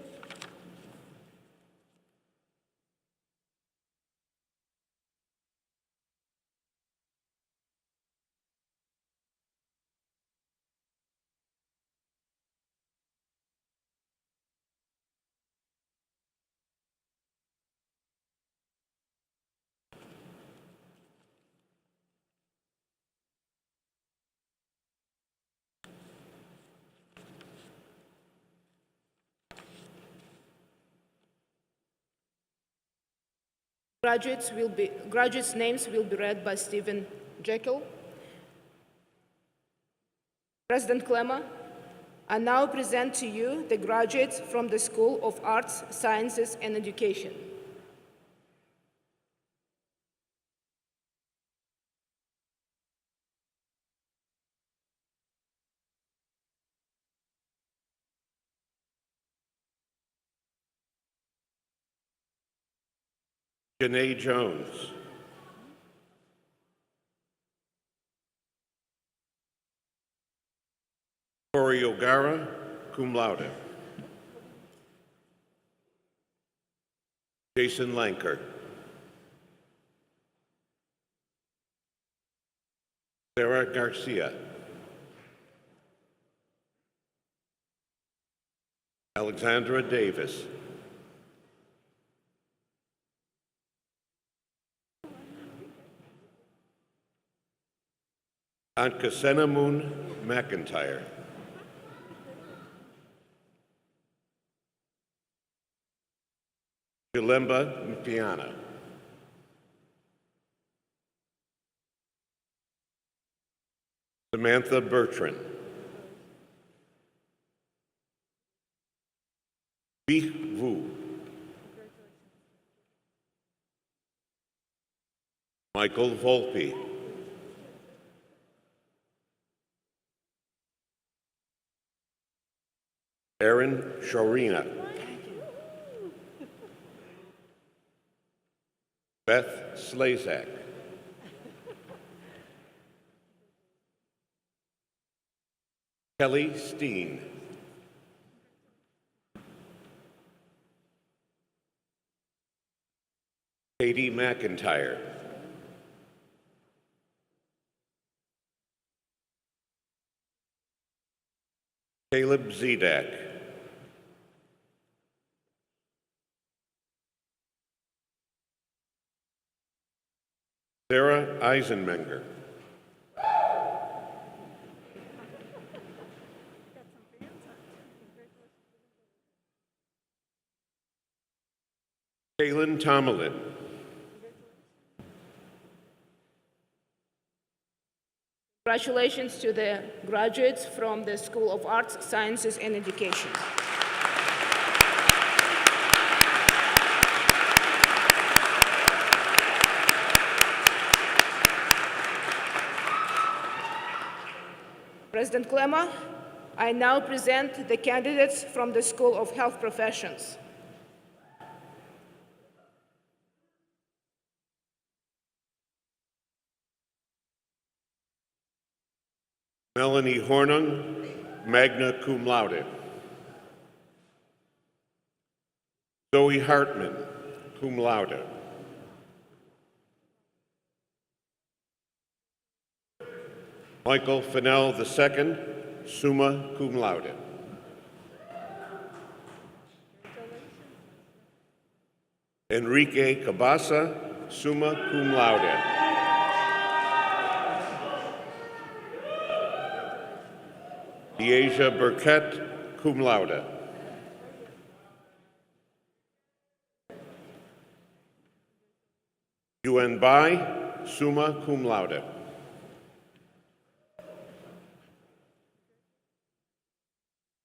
Graduates' names will be read by Stephen Jekyll. President Clement, I now present to you the graduates from the School of Arts, Sciences, and Education. Janae Jones. Corey O'Gara, cum laude. Jason Lanker. Sarah Garcia. Alexandra Davis. Ankasenamun McIntyre. Jalemba Mpiana. Samantha Bertrand. Bih Vu. Michael Volpe. Aaron Shorina. Beth Slazak. Kelly Steen. Katie McIntyre. Caleb Zedak. Sarah Eisenmenger. Kaylin Tomalin. Congratulations to the graduates from the School of Arts, Sciences, and Education. President Klema, I now present the candidates from the School of Health Professions. Melanie Hornung, magna cum laude. Zoe Hartman, cum laude. Michael Fennell II, summa cum laude. Enrique Cabasa, summa cum laude. Deasia Burkett, cum laude. Yuen Bai, summa cum laude.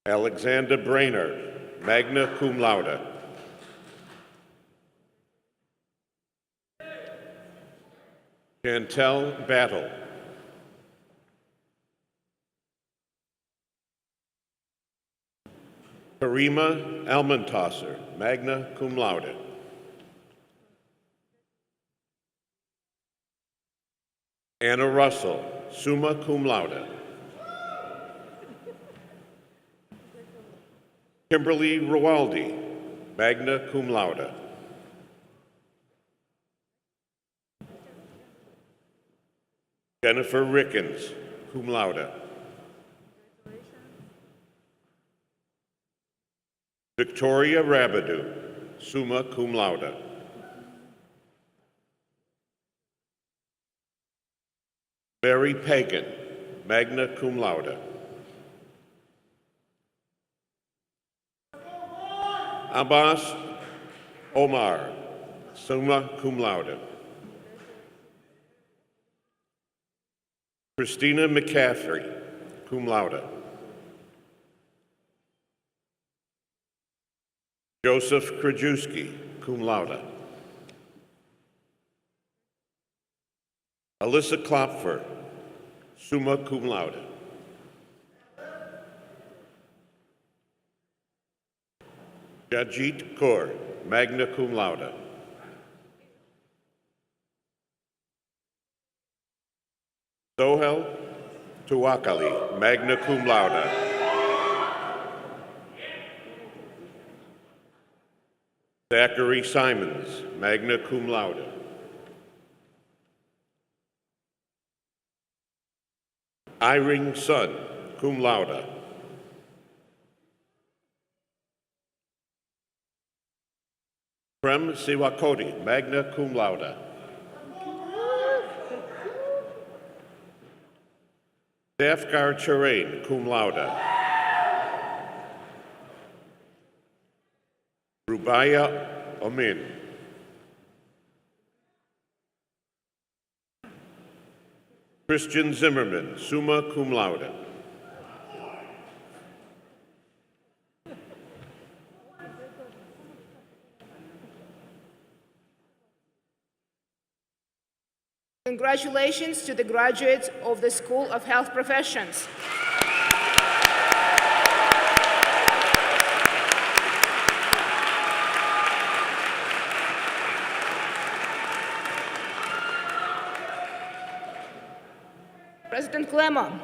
Alexander Brainerd, magna cum laude. Chantel Battle. Karima Almantosser, magna cum laude. Anna Russell, summa cum laude. Kimberly Rowaldi, magna cum laude. Jennifer Rickens, cum laude. Victoria Rabidou, summa cum laude. Mary Pagan, magna cum laude. Abbas Omar, summa cum laude. Christina McCaffrey, cum laude. Joseph Krajewski, cum laude. Alyssa Klopfer, summa cum laude. Jajit Kaur, magna cum laude. Sohel Tuwakali, magna cum laude. Zachary Simons, magna cum laude. Iring Sun, cum laude. Prem Siwakoti, magna cum laude. Dafgar Cherain, cum laude. Rubaya Omin. Christian Zimmerman, summa cum laude. Congratulations to the graduates of the School of Health Professions. President Clement,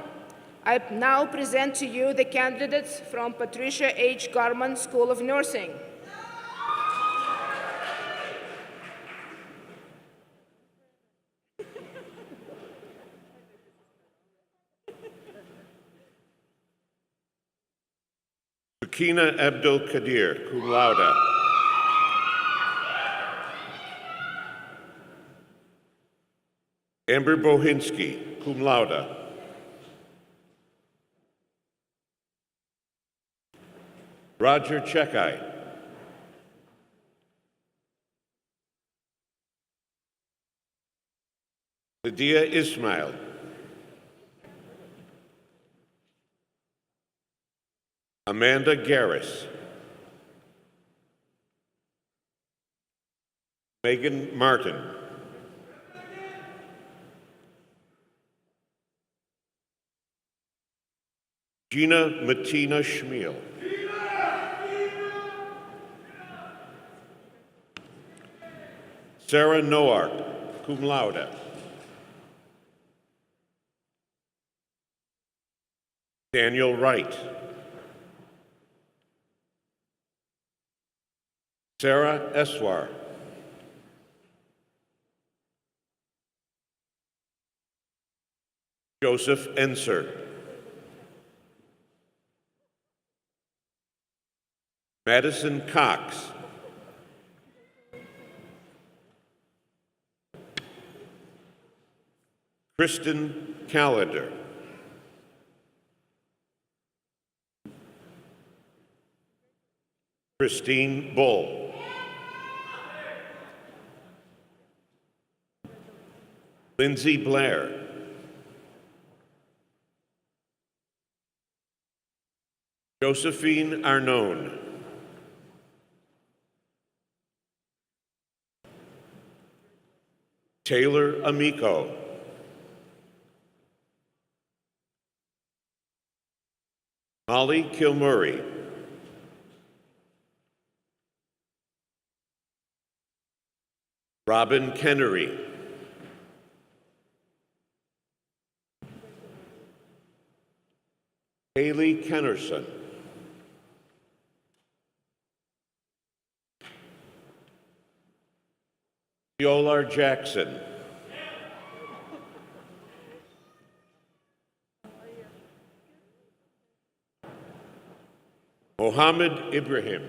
I now present to you the candidates from Patricia H. Garman School of Nursing. Sakina Abdul Kadir, cum laude. Amber Bohinski, cum laude. Roger Chekai. Lydia Ismail. Amanda Garris. Megan Martin. Gina Matina Schmiel. Sarah Noark, cum laude. Daniel Wright. Sarah Eswar. Joseph Enser. Madison Cox. Kristen Callender. Christine Bull. Lindsay Blair. Josephine Arnone. Taylor Amico. Molly Kilmurray. Robin Kennery. Haley Kennerson. Viola Jackson. Mohammed Ibrahim.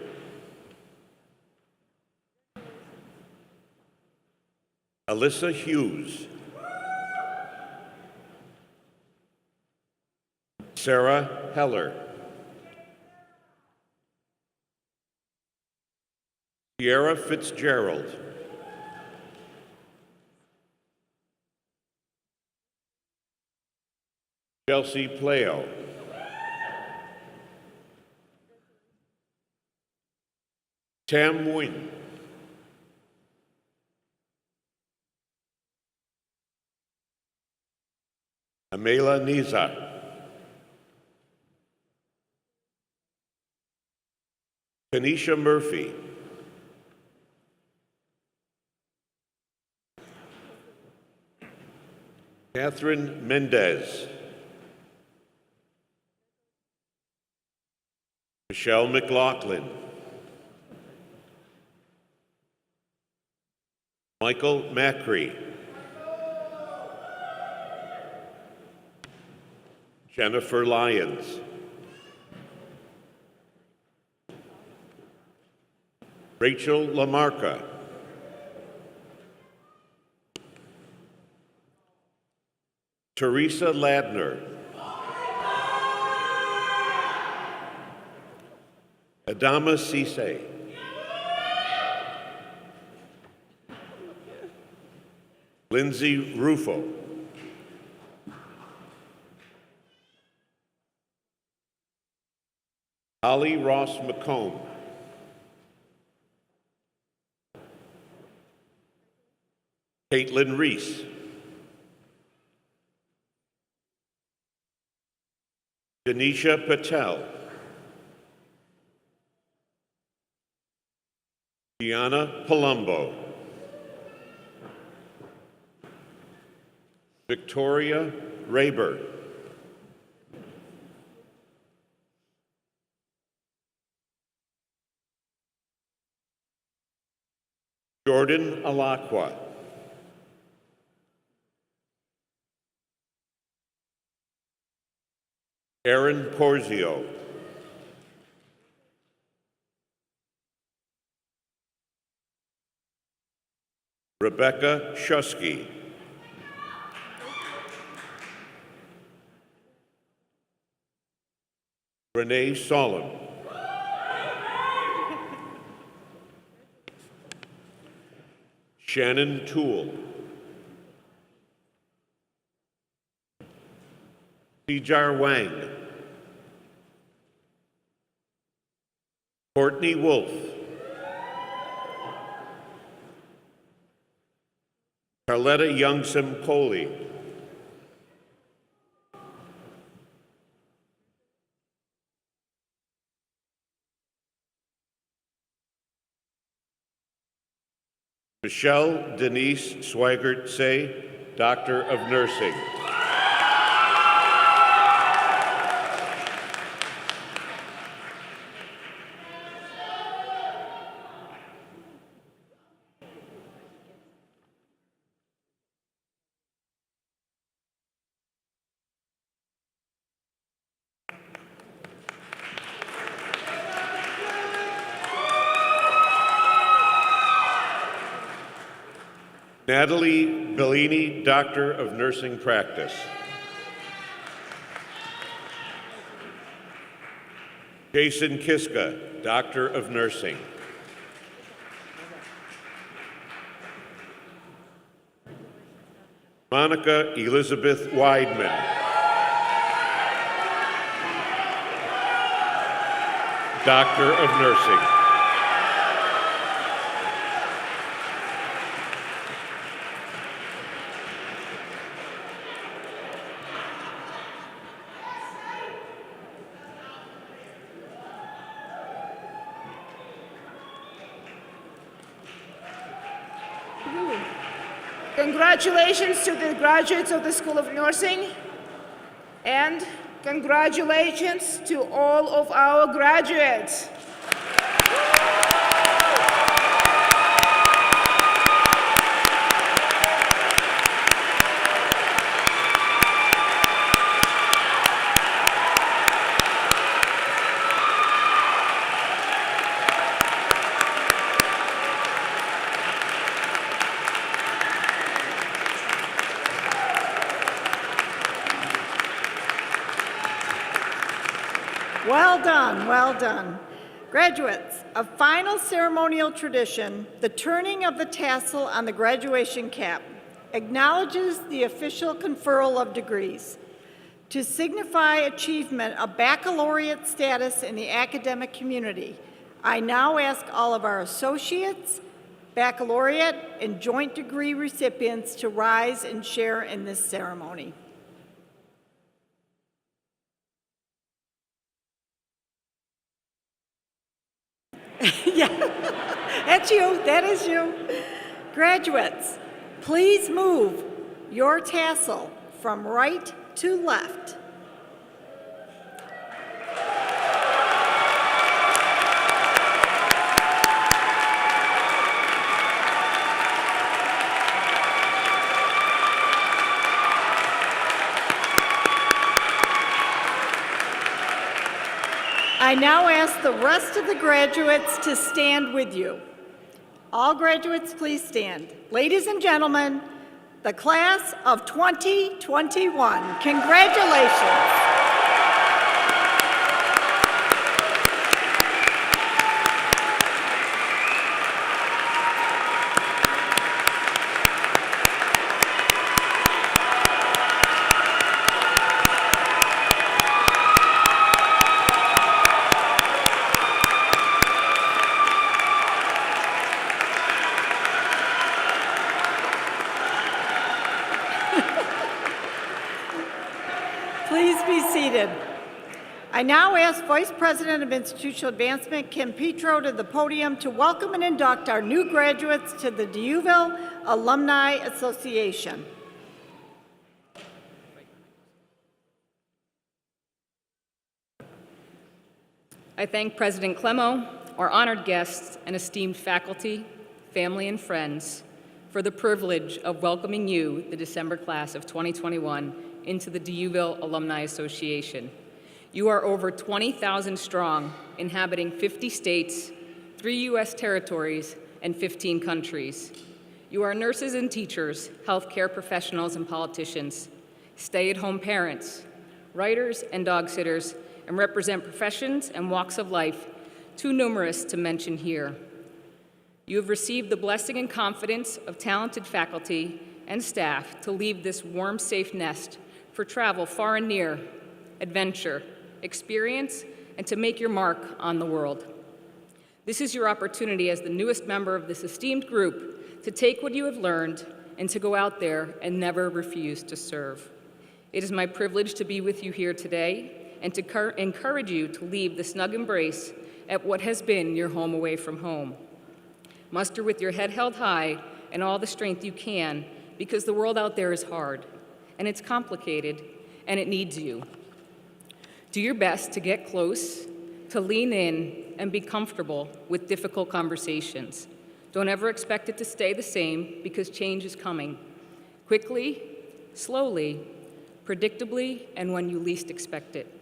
Alyssa Hughes. Sarah Heller. Sierra Fitzgerald. Chelsea Pleo. Tam Nguyen. Amela Niza. Tanisha Murphy. Catherine Mendez. Michelle McLaughlin. Michael Macri. Jennifer Lyons. Rachel Lamarca. Teresa Ladner. Adama Cisse. Lindsay Rufo. Holly Ross McComb. Caitlin Reese. Denisha Patel. Gianna Palumbo. Victoria Rayburn. Jordan Alakwa. Aaron Porzio. Rebecca Shusky. Renee Solom. Shannon Toole. Tijar Wang. Courtney Wolf. Carletta Youngsom Coley. Michelle Denise Swigert Say, Doctor of Nursing. Natalie Bellini, Doctor of Nursing Practice. Jason Kiska, Doctor of Nursing. Monica Elizabeth Weidman. Doctor of Nursing. Congratulations to the graduates of the School of Nursing, and congratulations to all of our graduates. Well done, well done. Graduates, a final ceremonial tradition, the turning of the tassel on the graduation cap, acknowledges the official conferral of degrees. To signify achievement of baccalaureate status in the academic community, I now ask all of our associates, baccalaureate, and joint degree recipients to rise and share in this ceremony. Yeah, that's you, that is you. Graduates, please move your tassel from right to left. I now ask the rest of the graduates to stand with you. All graduates, please stand. Ladies and gentlemen, the class of 2021, congratulations. Please be seated. I now ask Vice President of Institutional Advancement, Kim Petro, to the podium to welcome and induct our new graduates to the Dyouville Alumni Association. I thank President Clemo, our honored guests, and esteemed faculty, family, and friends for the privilege of welcoming you, the December class of 2021, into the Dyouville Alumni Association. You are over 20,000 strong, inhabiting 50 states, 3 U.S. territories, and 15 countries. You are nurses and teachers, healthcare professionals and politicians, stay-at-home parents, writers and dog sitters, and represent professions and walks of life too numerous to mention here. You have received the blessing and confidence of talented faculty and staff to leave this warm, safe nest for travel far and near, adventure, experience, and to make your mark on the world. This is your opportunity as the newest member of this esteemed group to take what you have learned and to go out there and never refuse to serve. It is my privilege to be with you here today and to encourage you to leave the snug embrace at what has been your home away from home. Muster with your head held high and all the strength you can, because the world out there is hard, and it's complicated, and it needs you. Do your best to get close, to lean in, and be comfortable with difficult conversations. Don't ever expect it to stay the same, because change is coming. Quickly, slowly, predictably, and when you least expect it.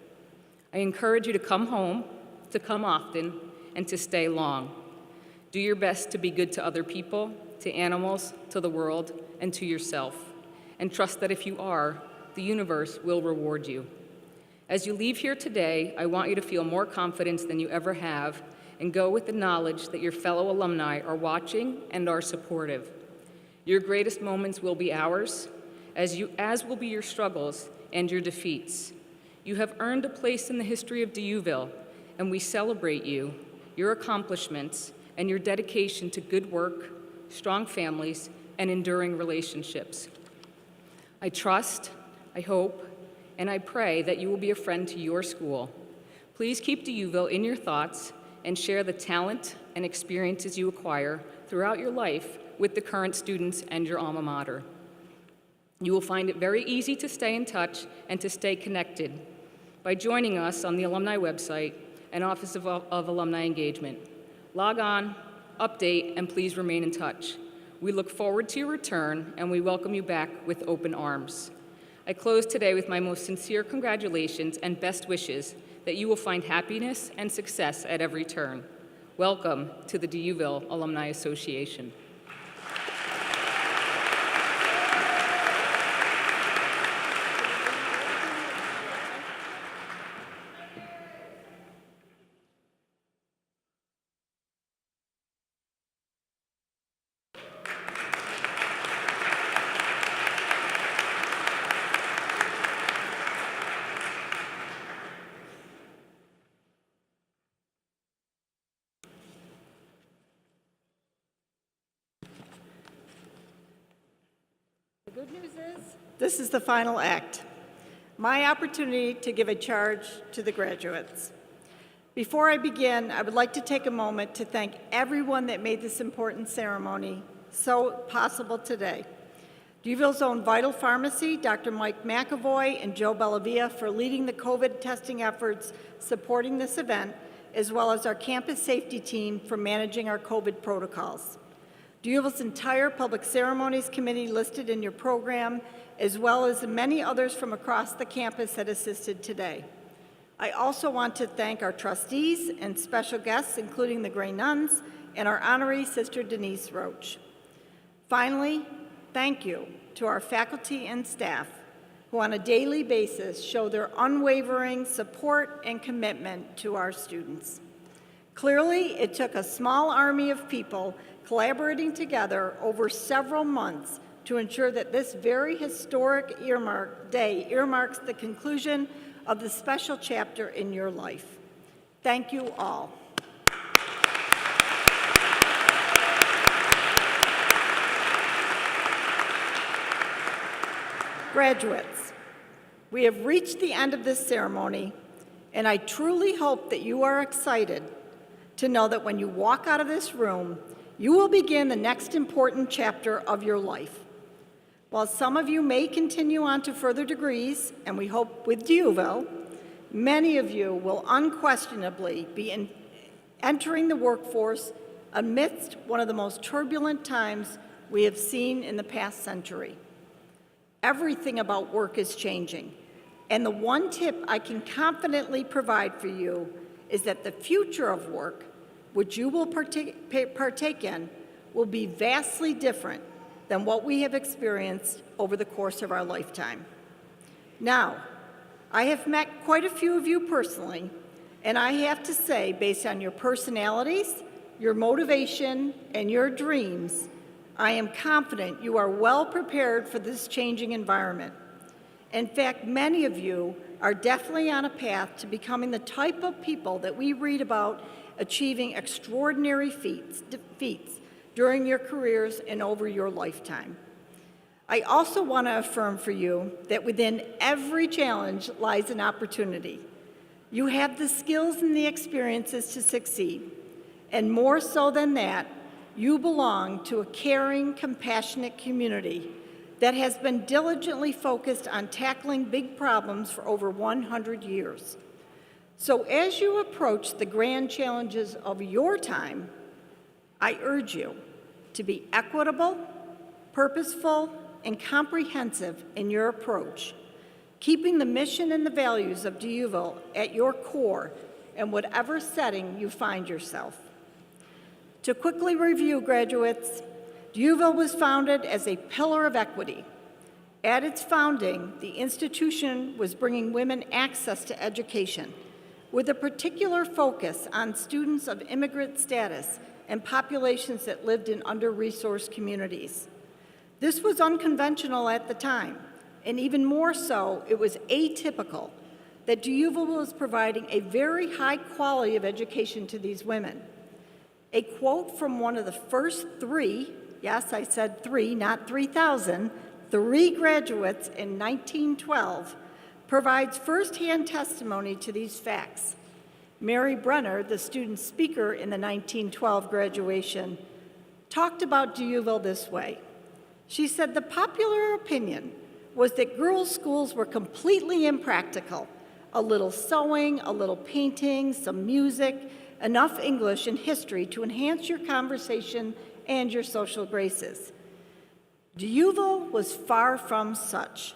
I encourage you to come home, to come often, and to stay long. Do your best to be good to other people, to animals, to the world, and to yourself. And trust that if you are, the universe will reward you. As you leave here today, I want you to feel more confidence than you ever have and go with the knowledge that your fellow alumni are watching and are supportive. Your greatest moments will be ours, as will be your struggles and your defeats. You have earned a place in the history of Dyouville, and we celebrate you, your accomplishments, and your dedication to good work, strong families, and enduring relationships. I trust, I hope, and I pray that you will be a friend to your school. Please keep Dyouville in your thoughts and share the talent and experiences you acquire throughout your life with the current students and your alma mater. You will find it very easy to stay in touch and to stay connected by joining us on the alumni website and Office of Alumni Engagement. Log on, update, and please remain in touch. We look forward to your return, and we welcome you back with open arms. I close today with my most sincere congratulations and best wishes that you will find happiness and success at every turn. Welcome to the Dyouville Alumni Association. The good news is, this is the final act, my opportunity to give a charge to the graduates. Before I begin, I would like to take a moment to thank everyone that made this important ceremony so possible today. Dyouville's own Vital Pharmacy, Dr. Mike McAvoy and Joe Bellavia for leading the COVID testing efforts supporting this event, as well as our campus safety team for managing our COVID protocols. Dyouville's entire Public Ceremonies Committee listed in your program, as well as the many others from across the campus that assisted today. I also want to thank our trustees and special guests, including the Grey Nuns and our honoree, Sister Denise Roach. Finally, thank you to our faculty and staff who on a daily basis show their unwavering support and commitment to our students. Clearly, it took a small army of people collaborating together over several months to ensure that this very historic day earmarks the conclusion of the special chapter in your life. Thank you all. Graduates, we have reached the end of this ceremony, and I truly hope that you are excited to know that when you walk out of this room, you will begin the next important chapter of your life. While some of you may continue on to further degrees, and we hope with Dyouville, many of you will unquestionably be entering the workforce amidst one of the most turbulent times we have seen in the past century. Everything about work is changing, and the one tip I can confidently provide for you is that the future of work, which you will partake in, will be vastly different than what we have experienced over the course of our lifetime. Now, I have met quite a few of you personally, and I have to say, based on your personalities, your motivation, and your dreams, I am confident you are well prepared for this changing environment. In fact, many of you are definitely on a path to becoming the type of people that we read about achieving extraordinary feats during your careers and over your lifetime. I also want to affirm for you that within every challenge lies an opportunity. You have the skills and the experiences to succeed, and more so than that, you belong to a caring, compassionate community that has been diligently focused on tackling big problems for over 100 years. So as you approach the grand challenges of your time, I urge you to be equitable, purposeful, and comprehensive in your approach, keeping the mission and the values of Dyouville at your core in whatever setting you find yourself. To quickly review, graduates, Dyouville was founded as a pillar of equity. At its founding, the institution was bringing women access to education, with a particular focus on students of immigrant status and populations that lived in under-resourced communities. This was unconventional at the time, and even more so, it was atypical that Dyouville was providing a very high quality of education to these women. A quote from one of the first three, yes, I said three, not 3,000, 3 graduates in 1912 provides firsthand testimony to these facts. Mary Brenner, the student speaker in the 1912 graduation, talked about Dyouville this way. She said the popular opinion was that girls' schools were completely impractical. A little sewing, a little painting, some music, enough English and history to enhance your conversation and your social graces. Dyouville was far from such.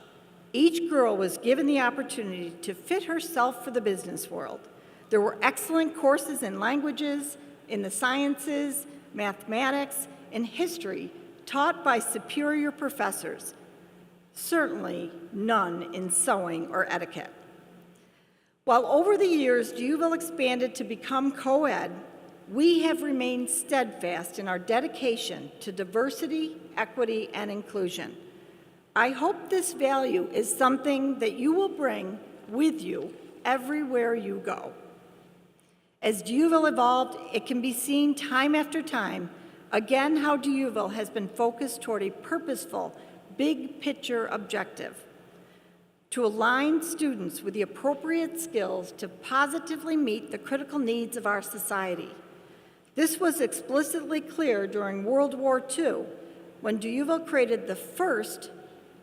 Each girl was given the opportunity to fit herself for the business world. There were excellent courses in languages, in the sciences, mathematics, and history taught by superior professors. Certainly none in sewing or etiquette. While over the years Dyouville expanded to become co-ed, we have remained steadfast in our dedication to diversity, equity, and inclusion. I hope this value is something that you will bring with you everywhere you go. As Dyouville evolved, it can be seen time after time, again, how Dyouville has been focused toward a purposeful, big picture objective: to align students with the appropriate skills to positively meet the critical needs of our society. This was explicitly clear during World War II, when Dyouville created the first,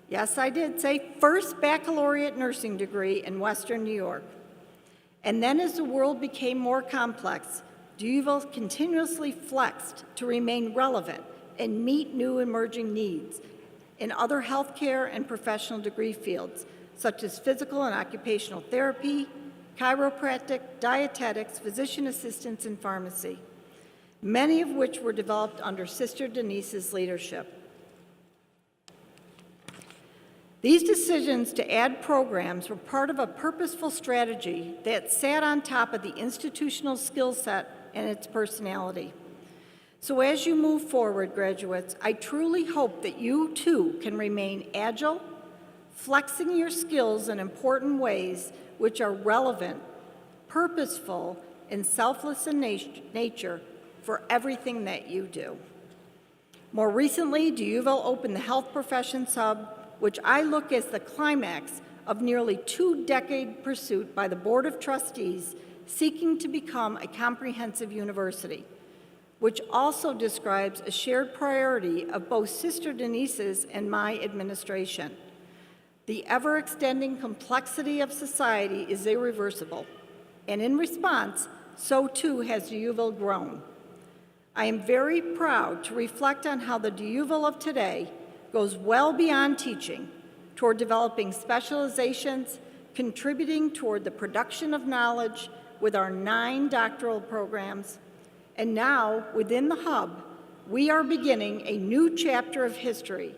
yes, I did say first baccalaureate nursing degree in Western New York. And then as the world became more complex, Dyouville continuously flexed to remain relevant and meet new emerging needs in other healthcare and professional degree fields, such as physical and occupational therapy, chiropractic, dietetics, physician assistants, and pharmacy, many of which were developed under Sister Denise's leadership. These decisions to add programs were part of a purposeful strategy that sat on top of the institutional skill set and its personality. So as you move forward, graduates, I truly hope that you too can remain agile, flexing your skills in important ways which are relevant, purposeful, and selfless in nature for everything that you do. More recently, Dyouville opened the Health Professions Hub, which I look as the climax of nearly 2-decade pursuit by the Board of Trustees seeking to become a comprehensive university, which also describes a shared priority of both Sister Denise's and my administration. The ever-extending complexity of society is irreversible, and in response, so too has Dyouville grown. I am very proud to reflect on how the Dyouville of today goes well beyond teaching toward developing specializations, contributing toward the production of knowledge with our 9 doctoral programs, and now, within the Hub, we are beginning a new chapter of history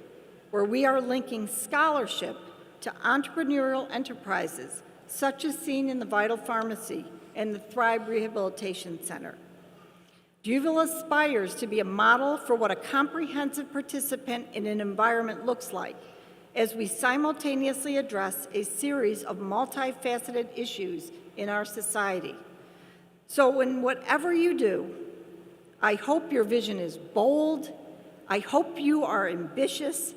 where we are linking scholarship to entrepreneurial enterprises, such as seen in the Vital Pharmacy and the Thrive Rehabilitation Center. Dyouville aspires to be a model for what a comprehensive participant in an environment looks like as we simultaneously address a series of multifaceted issues in our society. So in whatever you do, I hope your vision is bold, I hope you are ambitious,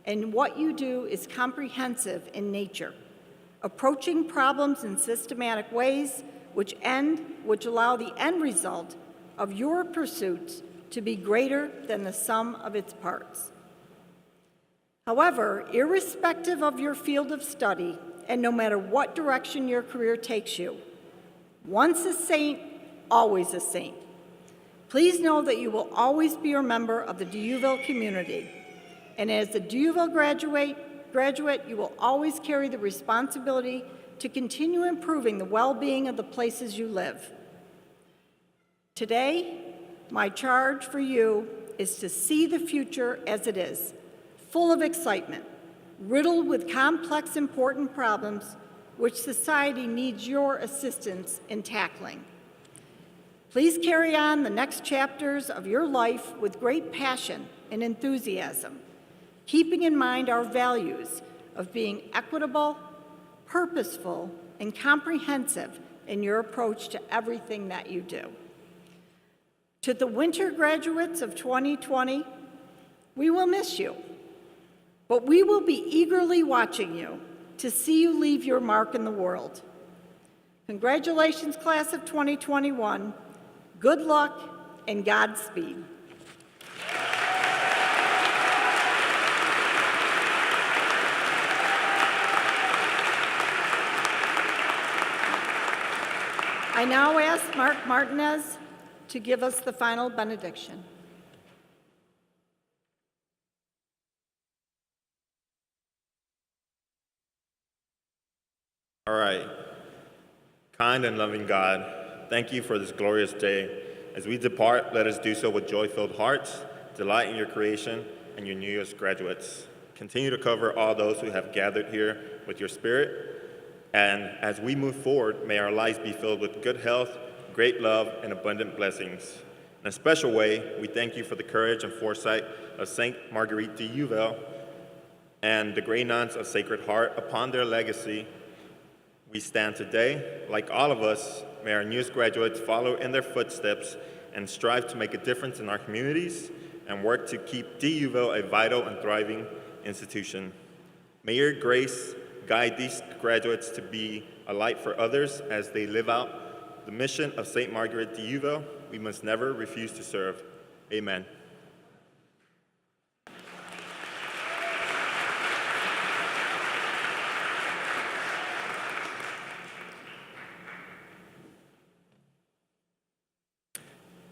and what you do is comprehensive in nature, approaching problems in systematic ways which allow the end result of your pursuits to be greater than the sum of its parts. However, irrespective of your field of study, and no matter what direction your career takes you, once a saint, always a saint. Please know that you will always be a member of the Dyouville community, and as a Dyouville graduate, you will always carry the responsibility to continue improving the well-being of the places you live. Today, my charge for you is to see the future as it is, full of excitement, riddled with complex, important problems which society needs your assistance in tackling. Please carry on the next chapters of your life with great passion and enthusiasm, keeping in mind our values of being equitable, purposeful, and comprehensive in your approach to everything that you do. To the winter graduates of 2020, we will miss you, but we will be eagerly watching you to see you leave your mark in the world. Congratulations, class of 2021. Good luck and Godspeed. I now ask Mark Martinez to give us the final benediction. All right. Kind and loving God, thank you for this glorious day. As we depart, let us do so with joy-filled hearts, delight in your creation and your newest graduates. Continue to cover all those who have gathered here with your spirit. And as we move forward, may our lives be filled with good health, great love, and abundant blessings. In a special way, we thank you for the courage and foresight of St. Marguerite Dyouville and the Grey Nuns of Sacred Heart. Upon their legacy, we stand today. Like all of us, may our newest graduates follow in their footsteps and strive to make a difference in our communities and work to keep Dyouville a vital and thriving institution. May your grace guide these graduates to be a light for others as they live out the mission of St. Margaret Dyouville. We must never refuse to serve. Amen.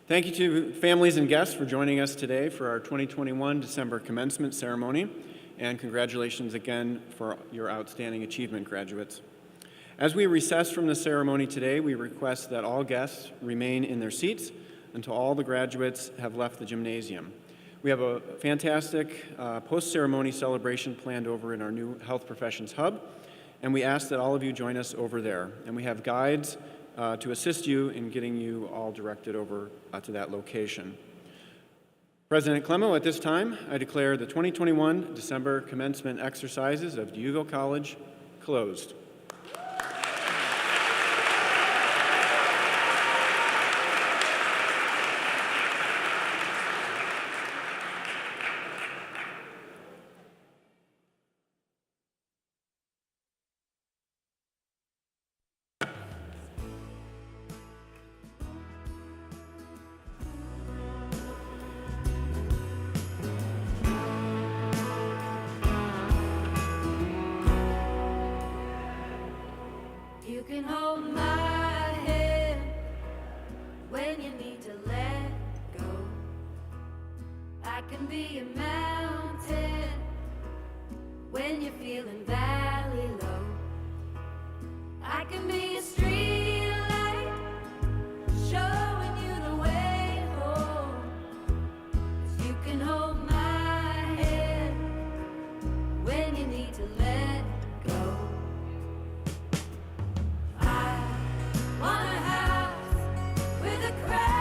Thank you to families and guests for joining us today for our 2021 December commencement ceremony, and congratulations again for your outstanding achievement, graduates. As we recess from the ceremony today, we request that all guests remain in their seats until all the graduates have left the gymnasium. We have a fantastic post-ceremony celebration planned over in our new Health Professions Hub, and we ask that all of you join us over there. And we have guides to assist you in getting you all directed over to that location. President Clemo, at this time, I declare the 2021 December commencement exercises of Dyouville College closed. You can hold my hand when you need to let go. I can be a mountain when you're feeling valley low. I can be a street light showing you the way home. You can hold my hand when you need to let go. Want a house with a crack